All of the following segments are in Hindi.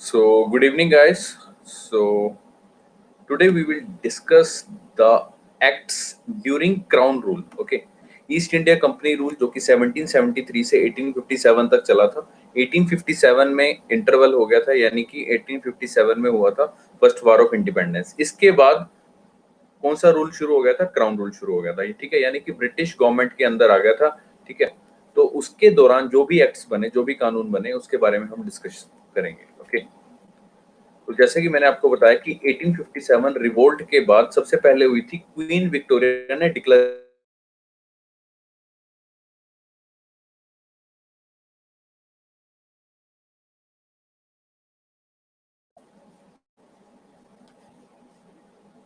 So, good evening, guys. So, today we will discuss the acts during Crown Rule. Okay, east India Company rule जो कि 1773 से 1857 तक चला था। 1857 में इंटरवल हो गया था, यानी कि 1857 में हुआ था फर्स्ट वॉर ऑफ इंडिपेंडेंस। इसके बाद कौन सा रूल शुरू हो गया था? क्राउन रूल शुरू हो गया था, ठीक है, यानी कि ब्रिटिश गवर्नमेंट के अंदर आ गया था। ठीक है, तो उसके दौरान जो भी एक्ट्स बने, जो भी कानून बने, उसके बारे में हम डिस्कस करेंगे। ओके, तो जैसे कि मैंने आपको बताया कि 1857 रिवोल्ट के बाद सबसे पहले हुई थी, क्वीन विक्टोरिया ने declare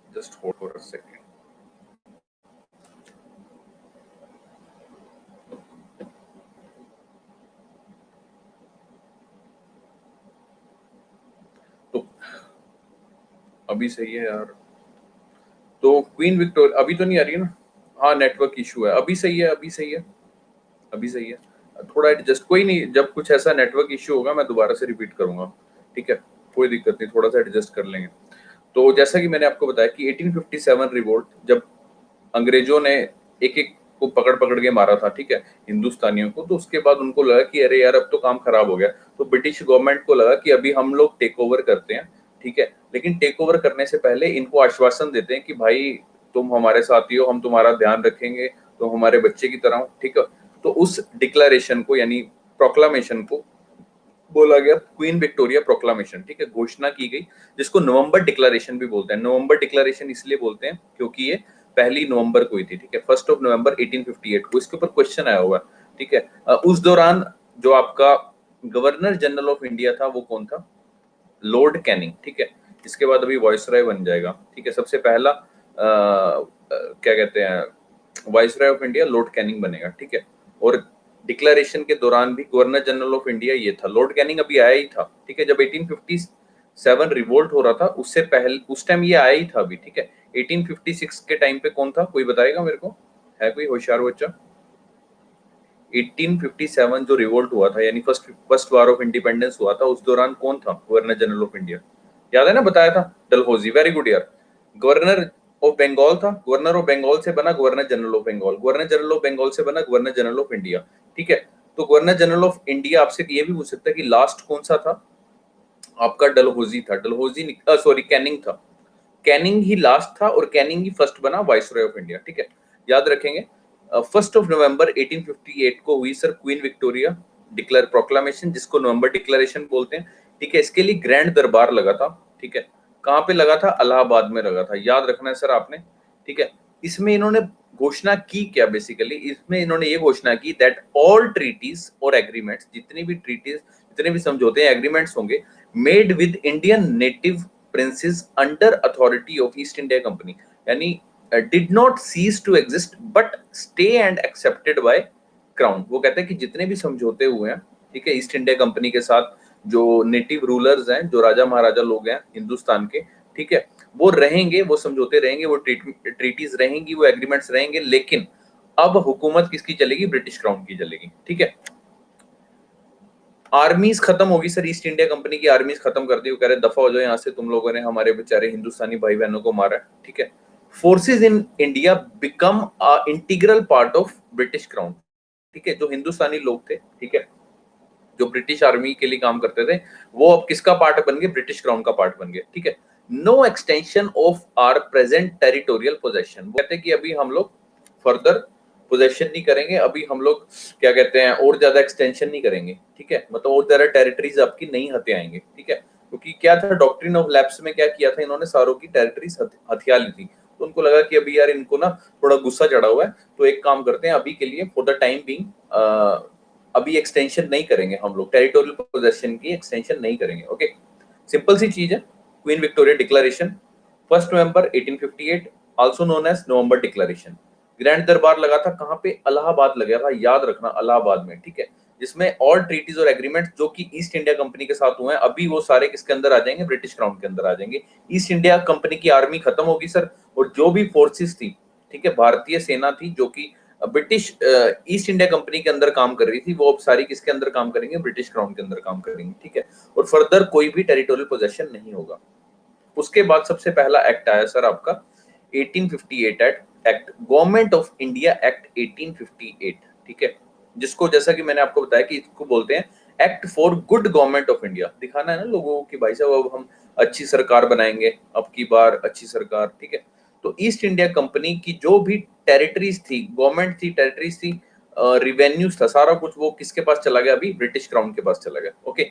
just hold for a second. तो अभी सही है यार? तो क्वीन विक्टोरिया अभी तो नहीं आ रही है ना? हाँ, नेटवर्क इशू है। अभी सही है, अभी सही है, अभी सही है। थोड़ा एडजस्ट, कोई नहीं, जब कुछ ऐसा नेटवर्क इशू होगा मैं दोबारा से रिपीट करूंगा। ठीक है, कोई दिक्कत नहीं, थोड़ा सा एडजस्ट कर लेंगे। तो जैसा कि मैंने आपको बताया कि 1857 रिवोल्ट, जब अंग्रेजों ने एक एक को पकड़ पकड़ के मारा था, ठीक है, हिंदुस्तानियों को, तो उसके बाद उनको लगा कि अरे यार अब तो काम खराब हो गया। तो ब्रिटिश गवर्नमेंट को लगा कि अभी हम लोग टेक ओवर करते हैं। ठीक है, लेकिन टेक ओवर करने से पहले इनको आश्वासन देते हैं कि भाई तुम हमारे साथी हो, हम तुम्हारा ध्यान रखेंगे, तुम हमारे बच्चे की तरह हो। ठीक है, तो उस डिक्लेरेशन को, यानी प्रोक्लामेशन को बोला गया क्वीन विक्टोरिया प्रोक्लामेशन। ठीक है, घोषणा की गई, जिसको नवंबर डिक्लेरेशन भी बोलते हैं। नवंबर डिक्लेरेशन इसलिए बोलते हैं क्योंकि ये 1 नवंबर को हुई थी। ठीक है, 1 नवंबर 1858 को। इसके ऊपर क्वेश्चन आया हुआ है। ठीक है, उस दौरान जो आपका गवर्नर जनरल ऑफ इंडिया था वो कौन था? Lord Canning. ठीक है, इसके बाद अभी वाइसरॉय बन जाएगा। ठीक है, सबसे पहला क्या कहते हैं, viceroy of India Lord Canning बनेगा। ठीक है, और डिक्लेरेशन के दौरान भी गवर्नर जनरल ऑफ इंडिया ये था। लॉर्ड कैनिंग अभी आया ही था। ठीक है, जब 1857 रिवोल्ट हो रहा था उससे पहले, उस टाइम ये आया ही था अभी। ठीक है, 1856 के टाइम पे कौन था, कोई बताएगा मेरे को? है कोई होशियार बच्चा? 1857 जो रिवोल्ट हुआ था, यानी first first war of independence हुआ था, उस दौरान कौन था गवर्नर जनरल ऑफ इंडिया? याद है ना, बताया था, डलहौजी। वेरी गुड यार। गवर्नर ऑफ बंगाल था, गवर्नर ऑफ बंगाल से बना governor general of Bengal, governor general of Bengal से बना गवर्नर जनरल ऑफ इंडिया। ठीक है, तो गवर्नर जनरल ऑफ इंडिया आपसे ये भी पूछ सकता है कि लास्ट कौन सा था आपका? डलहौजी था। डलहौजी, सॉरी, कैनिंग था। कैनिंग ही लास्ट था और कैनिंग ही फर्स्ट बना वाइसरॉय ऑफ इंडिया। ठीक है, याद रखेंगे। 1 नवंबर 1858 को हुई sir queen Victoria declare proclamation, जिसको नवंबर डिक्लेरेशन बोलते हैं। ठीक है, इसके लिए ग्रैंड दरबार लगा था। ठीक है, कहाँ पे लगा था? इलाहाबाद में लगा था। याद रखना है सर आपने। ठीक है, इसमें इन्होंने घोषणा की क्या? बेसिकली इसमें इन्होंने ये घोषणा की दैट ऑल ट्रीटीज और एग्रीमेंट्स, जितनी भी ट्रीटीज, जितने भी समझौते हैं, एग्रीमेंट्स होंगे, made with Indian native princes under authority of East India company, यानी did not cease to exist but stay and accepted by crown. वो कहते हैं कि जितने भी समझौते हुए हैं, ठीक है, ईस्ट इंडिया कंपनी के साथ, जो नेटिव रूलर्स हैं, जो राजा महाराजा लोग हैं हिंदुस्तान के, ठीक है, वो रहेंगे, वो समझौते रहेंगे, वो ट्रीटीज रहेंगी, वो एग्रीमेंट्स रहेंगे, लेकिन अब हुकूमत किसकी चलेगी? ब्रिटिश क्राउन की चलेगी। ठीक है, आर्मीज खत्म होगी सर, ईस्ट इंडिया कंपनी की आर्मीज खत्म कर दी। वो कह रहे दफा हो जाओ यहाँ से, तुम लोगों ने हमारे बेचारे हिंदुस्तानी भाई बहनों को मारा है। ठीक है, forces in India become a integral part of British crown. ठीक है, जो हिंदुस्तानी लोग थे, ठीक है, जो ब्रिटिश आर्मी के लिए काम करते थे, वो अब किसका पार्ट बन गए? ब्रिटिश क्राउन का पार्ट बन गए। ठीक है, no extension of our present territorial possession. वो कहते हैं कि अभी हम लोग फर्दर पोजेशन नहीं करेंगे, अभी हम लोग क्या कहते हैं, और ज्यादा एक्सटेंशन नहीं करेंगे। ठीक है, मतलब और ज्यादा टेरिटरीज आपकी नहीं हते आएंगे। ठीक है, क्योंकि क्या था, डॉक्ट्रिन ऑफ लैप्स में क्या किया था इन्होंने? सारों की टेरिटरीज हथिया ली थी। तो उनको लगा कि अभी यार इनको ना थोड़ा गुस्सा चढ़ा हुआ है, तो एक काम करते हैं, अभी के लिए फॉर द टाइम बीइंग अभी एक्सटेंशन नहीं करेंगे हम लोग, टेरिटोरियल पोजेशन की एक्सटेंशन नहीं करेंगे। ओके, सिंपल सी चीज है। क्वीन विक्टोरिया डिक्लेरेशन 1 नवंबर 1858, आल्सो नोन एज नवंबर डिक्लेरेशन। ग्रैंड दरबार लगा था कहाँ पे? इलाहाबाद लगा था, याद रखना, इलाहाबाद में। ठीक है, जिसमें ऑल ट्रीटीज और एग्रीमेंट जो कि ईस्ट इंडिया कंपनी के साथ हुए हैं, अभी वो सारे किसके अंदर आ जाएंगे? ब्रिटिश क्राउन के अंदर आ जाएंगे। ईस्ट इंडिया कंपनी की आर्मी खत्म होगी सर, और जो भी फोर्सेस थी, ठीक है, भारतीय सेना थी, जो कि ब्रिटिश ईस्ट इंडिया कंपनी के अंदर काम कर रही थी, वो अब सारी किसके अंदर काम करेंगे? ब्रिटिश क्राउन के अंदर काम करेंगे, ठीक है। और फर्दर कोई भी टेरिटोरियल पोजेशन नहीं होगा। उसके बाद सबसे पहला एक्ट आया सर आपका 1858 act, government of India act 1858, ठीक है, जिसको जैसा कि मैंने आपको बताया कि इसको बोलते हैं act for good government of India. दिखाना है ना लोगों को कि भाई साहब अब हम अच्छी सरकार बनाएंगे, अब की बार अच्छी सरकार, ठीक है। तो ईस्ट इंडिया कंपनी की जो भी टेरिटरीज थी, गवर्नमेंट थी, टेरिटरीज थी, रिवेन्यूज था, सारा कुछ वो किसके पास चला गया? अभी ब्रिटिश क्राउन के पास चला गया। Okay,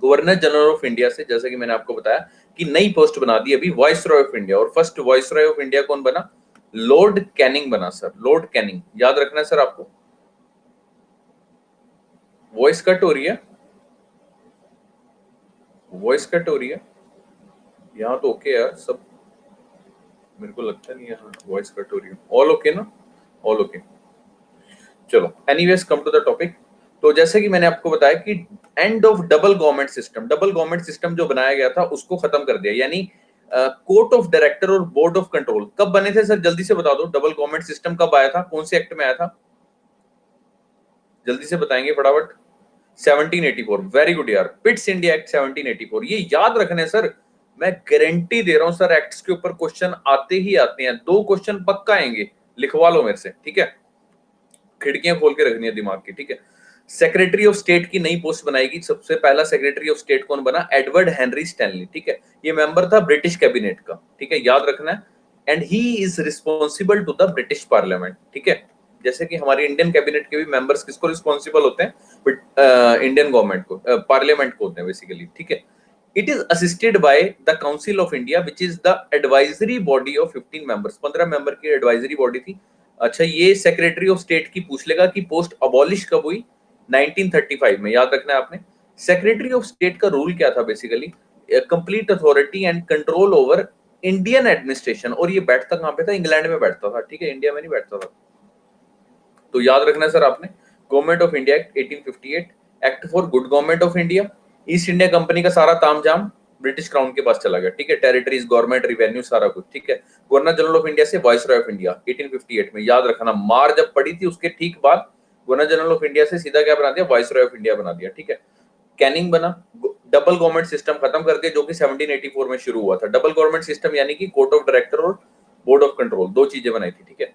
governor general of India से, जैसा कि मैंने आपको बताया कि नई पोस्ट बना दी अभी, वॉइस रॉय ऑफ इंडिया, और first voice Roy of India कौन बना? लॉर्ड कैनिंग बना सर, लॉर्ड कैनिंग। याद रखना है सर आपको। वॉइस कट हो रही है, वॉइस कट हो रही है यहाँ तो ओके यार सब, मेरे को लगता नहीं है वॉइस कट हो रही है। ऑल ओके ना? All okay. चलो anyways come to the topic. तो जैसे कि मैंने आपको बताया कि end of double government system, double government system जो बनाया गया था उसको खत्म कर दिया, यानी कोर्ट ऑफ डायरेक्टर और बोर्ड ऑफ कंट्रोल कब बने थे सर? जल्दी से बता दो, डबल गवर्नमेंट सिस्टम कब आया था, कौन से एक्ट में आया था? जल्दी से बताएंगे फटाफट। 1784, वेरी गुड यार, पिट्स इंडिया एक्ट 1784, ये याद रखने सर, मैं गारंटी दे रहा हूं सर, एक्ट्स के ऊपर क्वेश्चन आते ही आते हैं, 2 क्वेश्चन पक्का आएंगे, लिखवा लो मेरे से, ठीक है। खिड़कियां खोल के रखनी है दिमाग की, ठीक है। सेक्रेटरी ऑफ स्टेट की नई पोस्ट बनाएगी, सबसे पहला सेक्रेटरी ऑफ स्टेट कौन बना? एडवर्ड हेनरी स्टैनली, ठीक है। ये मेंबर था ब्रिटिश कैबिनेट का, ठीक है, याद रखना है। And he is responsible to the British parliament, ठीक है। जैसे कि हमारी इंडियन कैबिनेट के भी मेंबर्स किसको रिस्पॉन्सिबल होते हैं? इंडियन गवर्नमेंट को, पार्लियामेंट को होते हैं बेसिकली, ठीक है। It is assisted by the council of India which is the advisory body of 15 members, 15 member की एडवाइजरी बॉडी थी। अच्छा, ये सेक्रेटरी ऑफ स्टेट की पूछ लेगा कि पोस्ट अबॉलिश कब हुई? 1935 में, याद रखना है आपने। सेक्रेटरी ऑफ स्टेट का रूल क्या था? Basically complete authority and control over Indian administration, और ये बैठता कहां पे था? इंग्लैंड में बैठता था, ठीक है, इंडिया में नहीं बैठता था। तो याद रखना है सर आपने, government of India act 1858, act for good government of India. East India company का सारा तामझाम ब्रिटिश क्राउन के पास चला गया, ठीक है, टेरिटरीज, गवर्नमेंट, रिवेन्यू, सारा कुछ, ठीक है। गवर्नर जनरल ऑफ इंडिया से वॉइस रॉय ऑफ इंडिया 1858 में, याद रखना, मार जब पड़ी थी उसके ठीक बाद गवर्नर जनरल ऑफ इंडिया से सीधा क्या बना दिया? वॉइस रॉय ऑफ इंडिया बना दिया, ठीक है। कैनिंग बना, डबल गवर्नमेंट सिस्टम खत्म कर दिया जो कि 1784 में शुरू हुआ था। डबल गवर्नमेंट सिस्टम यानी कि कोर्ट ऑफ डायरेक्टर और बोर्ड ऑफ कंट्रोल, 2 चीजें बनाई थी, ठीक है।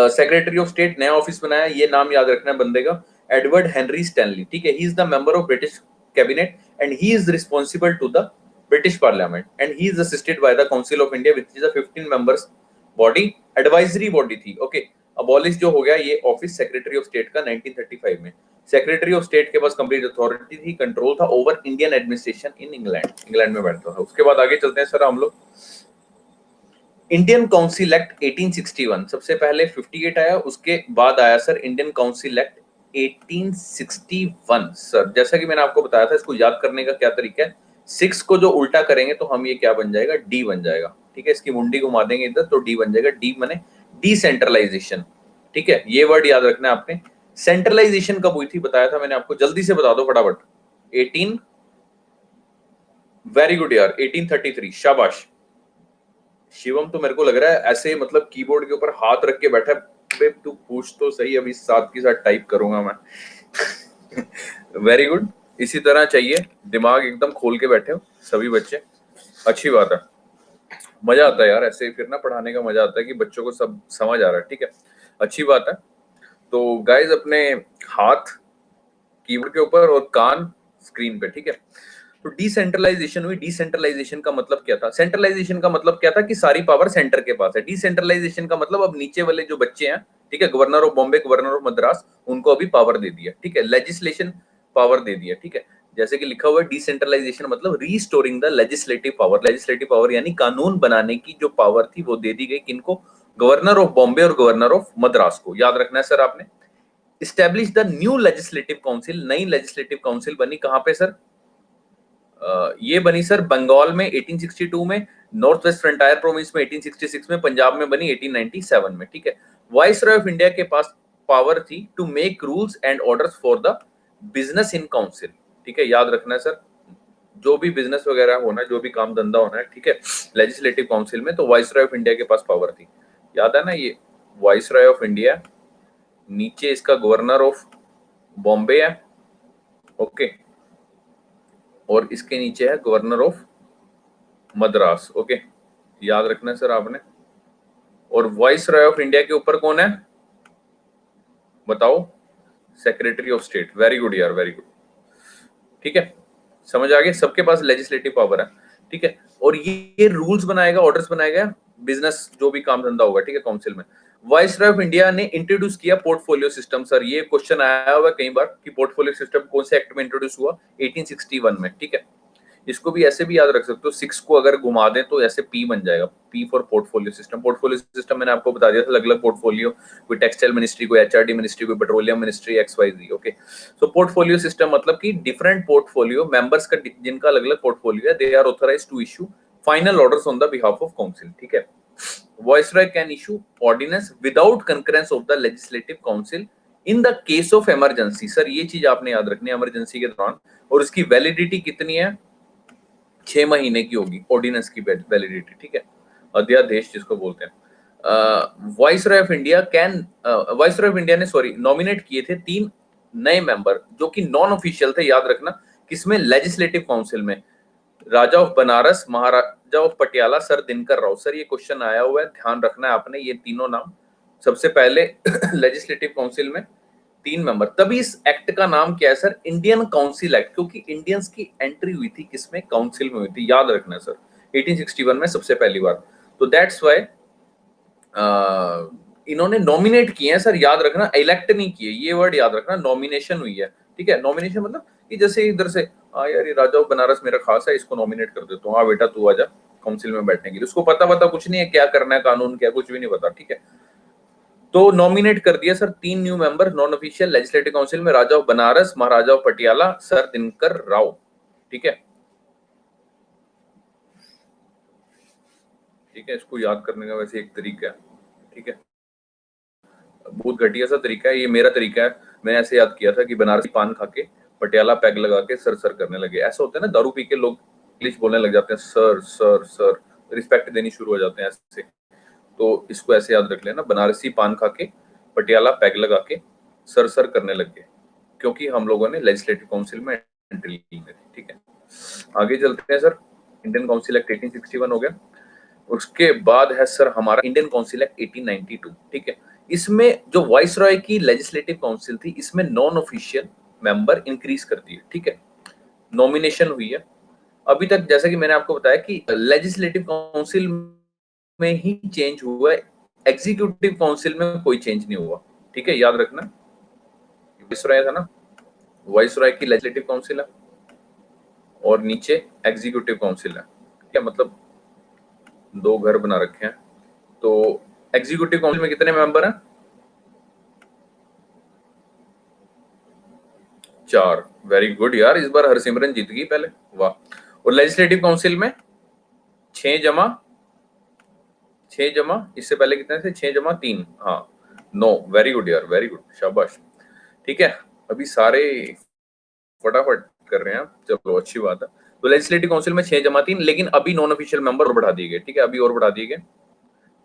सेक्रेटरी ऑफ स्टेट नया ऑफिस बनाया, ये नाम याद रखना है बंदे का, एडवर्ड हेनरी स्टैनली, ठीक है। He is the member of British cabinet and he is responsible to the British parliament and he is assisted by the council of India which is a 15 members body, advisory body थी, ओके। अबॉलिश जो हो गया ये ऑफिस सेक्रेटरी ऑफ स्टेट का 1935 में। सेक्रेटरी ऑफ स्टेट के पास कंप्लीट अथॉरिटी थी, कंट्रोल था over Indian administration in England, England में बैठता था। उसके बाद आगे चलते हैं सर हम लोग। इंडियन काउंसिल एक्ट 1861, सबसे पहले 58 आया, उसके बाद आया sir Indian council act 1861 sir. जैसा कि मैंने आपको बताया था, इसको याद करने का क्या तरीका है, 6 को जो उल्टा करेंगे तो हम ये क्या बन जाएगा? डी बन जाएगा, ठीक है। इसकी मुंडी घुमा देंगे इधर तो डी बन जाएगा। डी माने डिसेंट्रलाइजेशन, ठीक है, ये वर्ड याद रखना है आपने। सेंट्रलाइजेशन कब हुई थी बताया था मैंने आपको, जल्दी से बता दो फटाफट। 18, वेरी गुड यार, 1833, शाबाश शिवम। तो मेरे को लग रहा है ऐसे मतलब कीबोर्ड के ऊपर हाथ रख के बैठा है, तू पूछ तो सही, अभी साथ के साथ टाइप करूंगा मैं। वेरी गुड, इसी तरह चाहिए, दिमाग एकदम खोल के बैठे हो सभी बच्चे, अच्छी बात है। मजा आता है यार ऐसे, फिर ना पढ़ाने का मजा आता है कि बच्चों को सब समझ आ रहा है, ठीक है, अच्छी बात है। तो गाइज अपने हाथ कीबोर्ड के ऊपर और कान स्क्रीन पे, ठीक है। तो डिसेंट्रलाइजेशन हुई। डिसेंट्रलाइजेशन का मतलब क्या था? सेंट्रलाइजेशन का मतलब क्या था कि सारी पावर सेंटर के पास है। डिसेंट्रलाइजेशन का मतलब अब नीचे वाले जो बच्चे हैं, ठीक है, governor of Bombay, governor of Madras, उनको अभी पावर दे दिया, ठीक है, लेजिस्लेशन पावर दे दिया, ठीक है। जैसे कि लिखा हुआ है डिसेंट्रलाइजेशन मतलब restoring the legislative power. Legislative power यानी कानून बनाने की जो पावर थी वो दे दी गई किनको? गवर्नर ऑफ बॉम्बे और गवर्नर ऑफ मद्रास को। याद रखना है सर आपने। Establish the new legislative council, नई लेजिस्लेटिव काउंसिल बनी कहां पे सर? ये बनी सर बंगाल में 1862 में, नॉर्थ वेस्ट फ्रंटायर प्रोविंस में 1866 में, पंजाब में बनी 1897 में, ठीक है। वाइस रॉय ऑफ इंडिया के पास पावर थी to make rules and orders for the business in council, ठीक है, याद रखना है सर। जो भी बिजनेस वगैरह होना है, जो भी काम धंधा होना है, ठीक है, लेजिस्लेटिव काउंसिल में, तो वाइस रॉय ऑफ इंडिया के पास पावर थी, याद है ना ये। वाइसरॉय ऑफ इंडिया, नीचे इसका गवर्नर ऑफ बॉम्बे है, ओके, और इसके नीचे है गवर्नर ऑफ मद्रास, ओके, याद रखना है सर आपने। और वाइसरॉय ऑफ इंडिया के ऊपर कौन है बताओ? Secretary of state. Very good यार, वेरी गुड, ठीक है, समझ आ गया, सबके पास लेजिस्लेटिव पावर है, ठीक है। और ये रूल्स बनाएगा, ऑर्डर्स बनाएगा, बिजनेस जो भी काम धंधा होगा, ठीक है, काउंसिल में। वाइसरॉय ऑफ इंडिया ने इंट्रोड्यूस किया पोर्टफोलियो सिस्टम। सर ये क्वेश्चन आया हुआ है कई बार कि पोर्टफोलियो सिस्टम कौन से एक्ट में इंट्रोड्यूस हुआ? 1861 में, ठीक है। इसको भी ऐसे भी याद रख सकते हो, 6 को अगर घुमा दें तो ऐसे पी बन जाएगा, P for portfolio system. Portfolio system मैंने आपको बता दिया था, अलग अलग पोर्टफोलियो, कोई टेक्सटाइल मिनिस्ट्री, कोई एचआरडी मिनिस्ट्री, कोई पेट्रोलियम मिनिस्ट्री, XYZ, ओके। सो पोर्टफोलियो सिस्टम मतलब कि डिफरेंट पोर्टफोलियो मेंबर्स का, जिनका अलग अलग पोर्टफोलियो है, they are authorised to issue final orders on the behalf of council, ठीक है। Viceroy can issue ordinance without concurrence of the legislative council in the case of emergency. Sir ये चीज आपने याद रखनी है, इमरजेंसी के दौरान। और इसकी वैलिडिटी कितनी है? 6 महीने की होगी ऑर्डिनेंस की वैलिडिटी, ठीक है, अध्यादेश जिसको बोलते हैं। Viceroy of India can, viceroy of India ने सॉरी नॉमिनेट किए थे 3 नए मेंबर जो कि नॉन ऑफिशियल थे, याद रखना, किसमें? लेजिस्लेटिव काउंसिल में। Raja of Banaras, Maharaja of Patiala, sir Dinkar Rao. Sir ये क्वेश्चन आया हुआ है, ध्यान रखना है आपने, ये तीनों नाम सबसे पहले लेजिस्लेटिव काउंसिल में 3 मेंबर। तभी इस एक्ट का नाम क्या है सर? इंडियन काउंसिल एक्ट, क्योंकि इंडियंस की एंट्री हुई थी किसमें? काउंसिल में हुई थी, याद रखना है सर, 1861 में सबसे पहली बार। तो दैट्स वाई इन्होंने नॉमिनेट किए हैं सर, याद रखना, इलेक्ट नहीं किए, ये वर्ड याद रखना, नॉमिनेशन हुई है, ठीक है। नॉमिनेशन मतलब कि जैसे इधर से यार ये राजा ऑफ बनारस मेरा खास है, इसको नॉमिनेट कर देता हूँ, हाँ बेटा तू आजा काउंसिल में बैठने के लिए। उसको पता कुछ नहीं है, क्या करना है, कानून क्या, कुछ भी नहीं पता, ठीक है। तो नॉमिनेट कर दिया sir 3 new member non official legislative council में, Raja of Banaras, Maharaja of Patiala, sir Dinkar Rao, ठीक है, ठीक है। इसको याद करने का वैसे एक तरीका है, ठीक है, बहुत घटिया सा तरीका है, ये मेरा तरीका है, मैंने ऐसे याद किया था कि बनारसी पान खा के पटियाला पैग लगा के सर सर करने लगे। ऐसा होता है ना, दारू पी के लोग इंग्लिश बोलने लग जाते हैं, सर सर सर, रिस्पेक्ट देनी शुरू हो जाते हैं ऐसे। तो इसको ऐसे याद रख लेना, बनारसी पान खा के पटियाला पैग लगा के सर सर करने लग गए, क्योंकि हम लोगों ने लेजिस्लेटिव काउंसिल में एंट्री ली है, ठीक है। आगे चलते हैं सर, इंडियन काउंसिल एक्ट 1861 हो गया। उसके बाद है सर हमारा इंडियन काउंसिल एक्ट 1892, ठीक है। इसमें जो वाइसरॉय की लेजिस्लेटिव काउंसिल थी, इसमें नॉन ऑफिशियल मेंबर इंक्रीज कर दिए, ठीक है, नॉमिनेशन हुई है। अभी तक जैसा कि मैंने आपको बताया कि लेजिस्लेटिव काउंसिल में ही चेंज हुआ है, एग्जीक्यूटिव काउंसिल में कोई चेंज नहीं हुआ, ठीक है, याद रखना। वाइसरॉय था ना, वाइसरॉय की लेजिस्लेटिव काउंसिल है और नीचे एग्जीक्यूटिव काउंसिल है, क्या मतलब 2 घर बना रखे हैं। तो एग्जीक्यूटिव काउंसिल में कितने मेंबर हैं? 4। वेरी गुड यार, इस बार हरसिमरन जीत गई पहले, वाह। और लेजिस्लेटिव काउंसिल में 6 जमा 6 जमा, इससे पहले कितने थे? 6 जमा 3, हाँ 9। वेरी गुड यार, वेरी गुड, शाबाश, ठीक है। अभी सारे फटाफट कर रहे हैं, चलो अच्छी बात है। तो लेजिस्लेटिव काउंसिल में 6 जमा 3, लेकिन अभी नॉन ऑफिशियल मेंबर और बढ़ा दिए गए, ठीक है, अभी और बढ़ा दिए गए।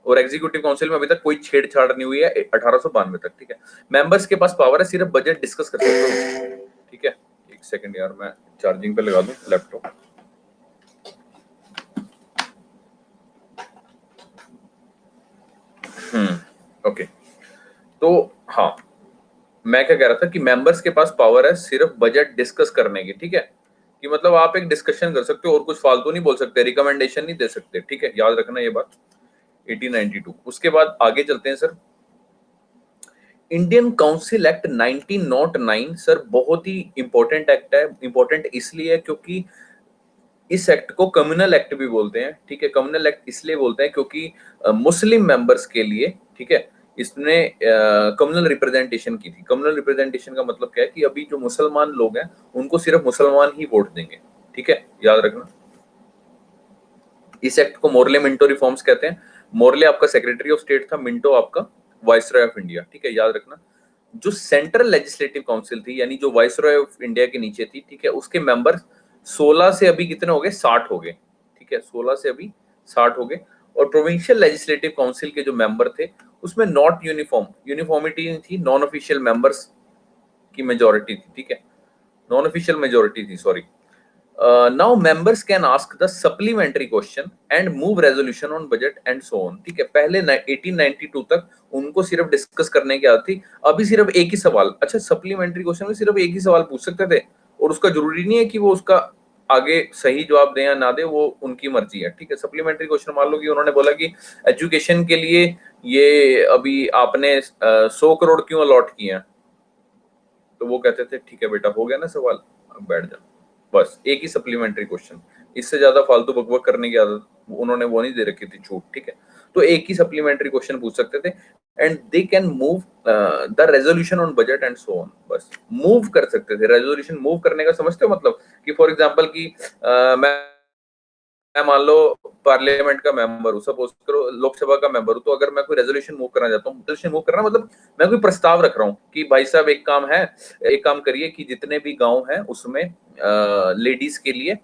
और एग्जीक्यूटिव काउंसिल में अभी तक कोई छेड़छाड़ नहीं हुई है 1892 तक, ठीक है। मेंबर्स के पास पावर है सिर्फ बजट डिस्कस कर सकते हो, ठीक है। एक सेकंड यार, मैं चार्जिंग पे लगा दूं लैपटॉप। ओके, तो हाँ, मैं क्या कह रहा था कि मेंबर्स के पास पावर है सिर्फ बजट डिस्कस करने की, ठीक है, कि मतलब आप एक डिस्कशन कर सकते हो और कुछ फालतू नहीं बोल सकते, रिकमेंडेशन नहीं दे सकते, ठीक है, याद रखना ये बात। 1892। उसके बाद आगे चलते हैं sir, Indian council act 1909। Sir बहुत ही इंपॉर्टेंट एक्ट है, इंपॉर्टेंट इसलिए है क्योंकि इस एक्ट को कम्युनल एक्ट भी बोलते हैं, ठीक है। कम्युनल एक्ट इसलिए बोलते हैं क्योंकि मुस्लिम मेंबर्स के लिए, ठीक है, इसने कम्युनल रिप्रेजेंटेशन की थी। कम्युनल रिप्रेजेंटेशन का मतलब क्या है कि अभी जो मुसलमान लोग हैं उनको सिर्फ मुसलमान ही वोट देंगे, ठीक है, याद रखना। इस एक्ट को मोर्ले मिंटो रिफॉर्म्स कहते हैं। मोर्ले आपका सेक्रेटरी ऑफ स्टेट था, मिंटो आपका वाइसरॉय ऑफ इंडिया, ठीक है, याद रखना। जो सेंट्रल लेजिस्लेटिव काउंसिल थी, यानी जो वाइसरॉय ऑफ इंडिया के नीचे थी, ठीक है, उसके मेंबर 16 से अभी कितने हो गए? 60 हो गए, ठीक है, 16 से अभी 60 हो गए। और प्रोविंशियल लेजिस्लेटिव काउंसिल के जो मेंबर थे उसमें नॉट यूनिफॉर्मिटी नहीं थी, नॉन ऑफिशियल मेंबर्स की मेजोरिटी थी, ठीक है, नॉन ऑफिशियल मेजोरिटी थी, sorry. Now members can ask the supplementary question and move resolution on budget and so on, ठीक है। पहले 1892 तक उनको सिर्फ डिस्कस करने की आदत थी, अभी सिर्फ एक ही सवाल, अच्छा सप्लीमेंट्री क्वेश्चन में सिर्फ एक ही सवाल पूछ सकते थे, और उसका जरूरी नहीं है कि वो उसका आगे सही जवाब दें या ना दे, वो उनकी मर्जी है, ठीक है। सप्लीमेंट्री क्वेश्चन मान लो कि उन्होंने बोला कि एजुकेशन के लिए ये अभी आपने 100 करोड़ क्यों अलॉट किए हैं, तो वो कहते थे ठीक है बेटा हो गया ना सवाल, अब बैठ जाओ, बस एक ही सप्लीमेंट्री क्वेश्चन, इससे ज्यादा फालतू बकबक करने की आदत उन्होंने वो नहीं दे रखी थी, छूट, ठीक है। तो एक ही सप्लीमेंट्री क्वेश्चन पूछ सकते थे and they can move the resolution on budget and so on, बस मूव कर सकते थे। रेजोल्यूशन मूव करने का समझते हो मतलब कि फॉर एग्जांपल कि मैं मान लो पार्लियामेंट का मेंबर हूँ, सपोज करो लोकसभा का मेंबर हूँ, तो अगर मैं कोई रेजोल्यूशन मूव करना चाहता हूँ, रेजोल्यूशन मूव करना मतलब मैं कोई प्रस्ताव रख रहा हूँ कि भाई साहब एक काम करिए कि जितने भी गांव हैं उसमें लेडीज के लिए,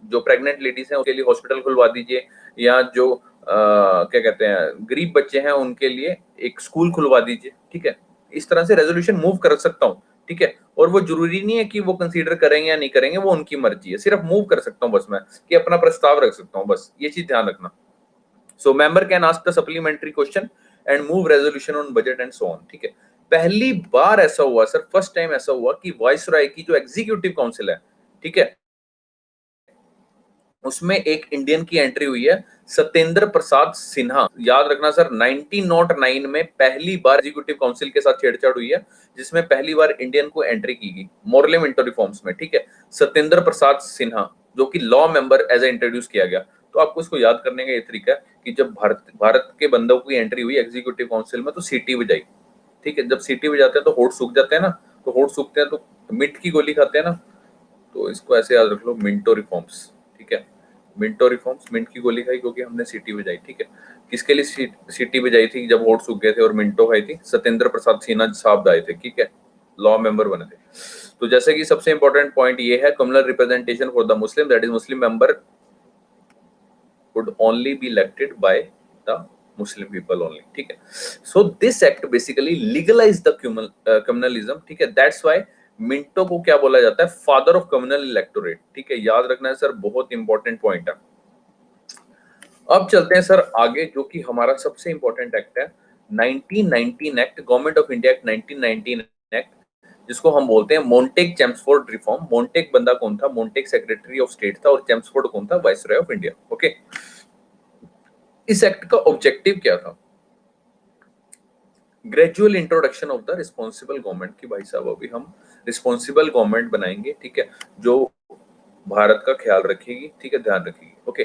जो प्रेग्नेंट लेडीज हैं उसके लिए हॉस्पिटल खुलवा दीजिए, या जो क्या कहते हैं गरीब बच्चे हैं उनके लिए एक स्कूल खुलवा दीजिए, ठीक है। इस तरह से रेजोल्यूशन मूव कर सकता हूँ, ठीक है। और वो जरूरी नहीं है कि वो कंसीडर करेंगे या नहीं करेंगे, वो उनकी मर्जी है, सिर्फ मूव कर सकता हूँ बस मैं, कि अपना प्रस्ताव रख सकता हूँ, बस ये चीज ध्यान रखना। So member can ask the supplementary question and move resolution on budget and so on, ठीक है। पहली बार ऐसा हुआ सर, फर्स्ट टाइम ऐसा हुआ कि वाइसरॉय की जो एग्जीक्यूटिव काउंसिल है, ठीक है, उसमें एक इंडियन की एंट्री हुई है, सत्येंद्र प्रसाद सिन्हा। याद रखना सर 1909 में पहली बार एग्जीक्यूटिव काउंसिल के साथ छेड़छाड़ हुई है, जिसमें पहली बार इंडियन को एंट्री की गई मोरले मिंटो रिफॉर्म्स में, ठीक है। सत्येंद्र प्रसाद सिन्हा जो कि law member as a introduce किया गया। तो आपको इसको याद करने का ये तरीका है कि जब भारत के बंदों की एंट्री हुई एग्जीक्यूटिव काउंसिल में तो सीटी बजाई, ठीक है। जब सीटी बजाते हैं तो होठ सूख जाते हैं ना, तो होठ सूखते हैं तो मिंट की गोली खाते हैं ना, तो इसको ऐसे याद रख लो, मिंटो रिफॉर्म्स, ठीक है। मिंटो रिफॉर्म्स, मिंट की गोली खाई क्योंकि हमने सीटी बजाई, ठीक है। किसके लिए सीटी बजाई थी? जब वोट सूख गए थे और मिंटो खाई थी, सत्येंद्र प्रसाद सिन्हा साहब आए थे, ठीक है, लॉ मेंबर बने थे। तो जैसे कि सबसे इंपॉर्टेंट पॉइंट ये है, communal representation for the Muslim, that is Muslim member would only be elected by the Muslim people only, ठीक है। So this act basically legalized the communalism, ठीक है। That's why मिंटो को क्या बोला जाता है? फादर ऑफ कम्युनल इलेक्टोरेट, ठीक है। याद रखना है सर, बहुत इंपॉर्टेंट पॉइंट है। अब चलते हैं सर आगे, जो कि हमारा सबसे इंपॉर्टेंट एक्ट है 1919 act, government of India act 1919 act, जिसको हम बोलते हैं मोंटेक चेम्सफोर्ड रिफॉर्म। मोंटेक बंदा कौन था? मोंटेक सेक्रेटरी ऑफ स्टेट था, और चेम्सफोर्ड कौन था? Viceroy of India, okay. इस एक्ट का ऑब्जेक्टिव क्या था? Gradual introduction of the responsible government, की भाई साहब अभी हम रिस्पॉन्सिबल गवर्नमेंट बनाएंगे, ठीक है, जो भारत का ख्याल रखेगी, ठीक है, ध्यान रखेगी, ओके।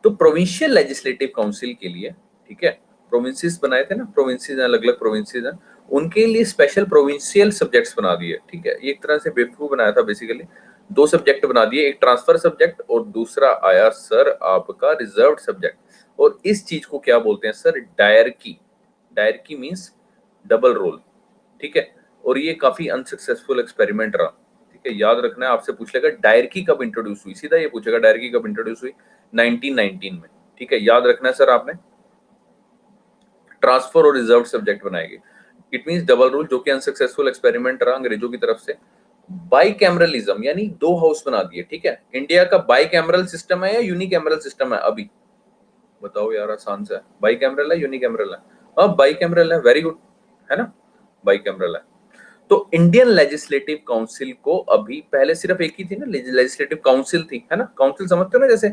तो प्रोविंशियल लेजिस्लेटिव काउंसिल के लिए, ठीक है, प्रोविंसेस बनाए थे ना, प्रोविंसेस अलग अलग प्रोविंसेस हैं, उनके लिए स्पेशल प्रोविंशियल सब्जेक्ट्स बना दिए, ठीक है। एक तरह से बेवकूफ बनाया था बेसिकली, दो सब्जेक्ट बना दिए, एक ट्रांसफर सब्जेक्ट और दूसरा आया सर आपका रिजर्व्ड सब्जेक्ट। और इस चीज को क्या बोलते हैं sir? Diarchy. Diarchy means double role, ठीक है। और ये काफी अनसक्सेसफुल एक्सपेरिमेंट रहा, ठीक है। याद रखना है, आपसे पूछ लेगा डायरकी कब इंट्रोड्यूस हुई, सीधा ये पूछेगा डायरकी कब इंट्रोड्यूस हुई? 1919 में, ठीक है। याद रखना है सर आपने, ट्रांसफर और रिजर्व सब्जेक्ट बनाएंगे। इट मींस डबल रूल, जो कि अनसक्सेसफुल एक्सपेरिमेंट रहा अंग्रेजों की तरफ से। बाइकैमरलिज्म यानी दो हाउस बना दिए, ठीक है। इंडिया का बाइकैमरल सिस्टम है या यूनिकैमरल सिस्टम है? अभी बताओ यार, आसान सा है, बाइकैमरल है यूनिकैमरल है? हाँ बाइकैमरल है, वेरी गुड, है ना, बाइकैमरल है। तो इंडियन लेजिस्लेटिव काउंसिल को अभी, पहले सिर्फ एक ही थी ना, लेजिस्लेटिव काउंसिल थी, है ना। काउंसिल समझते हो ना, जैसे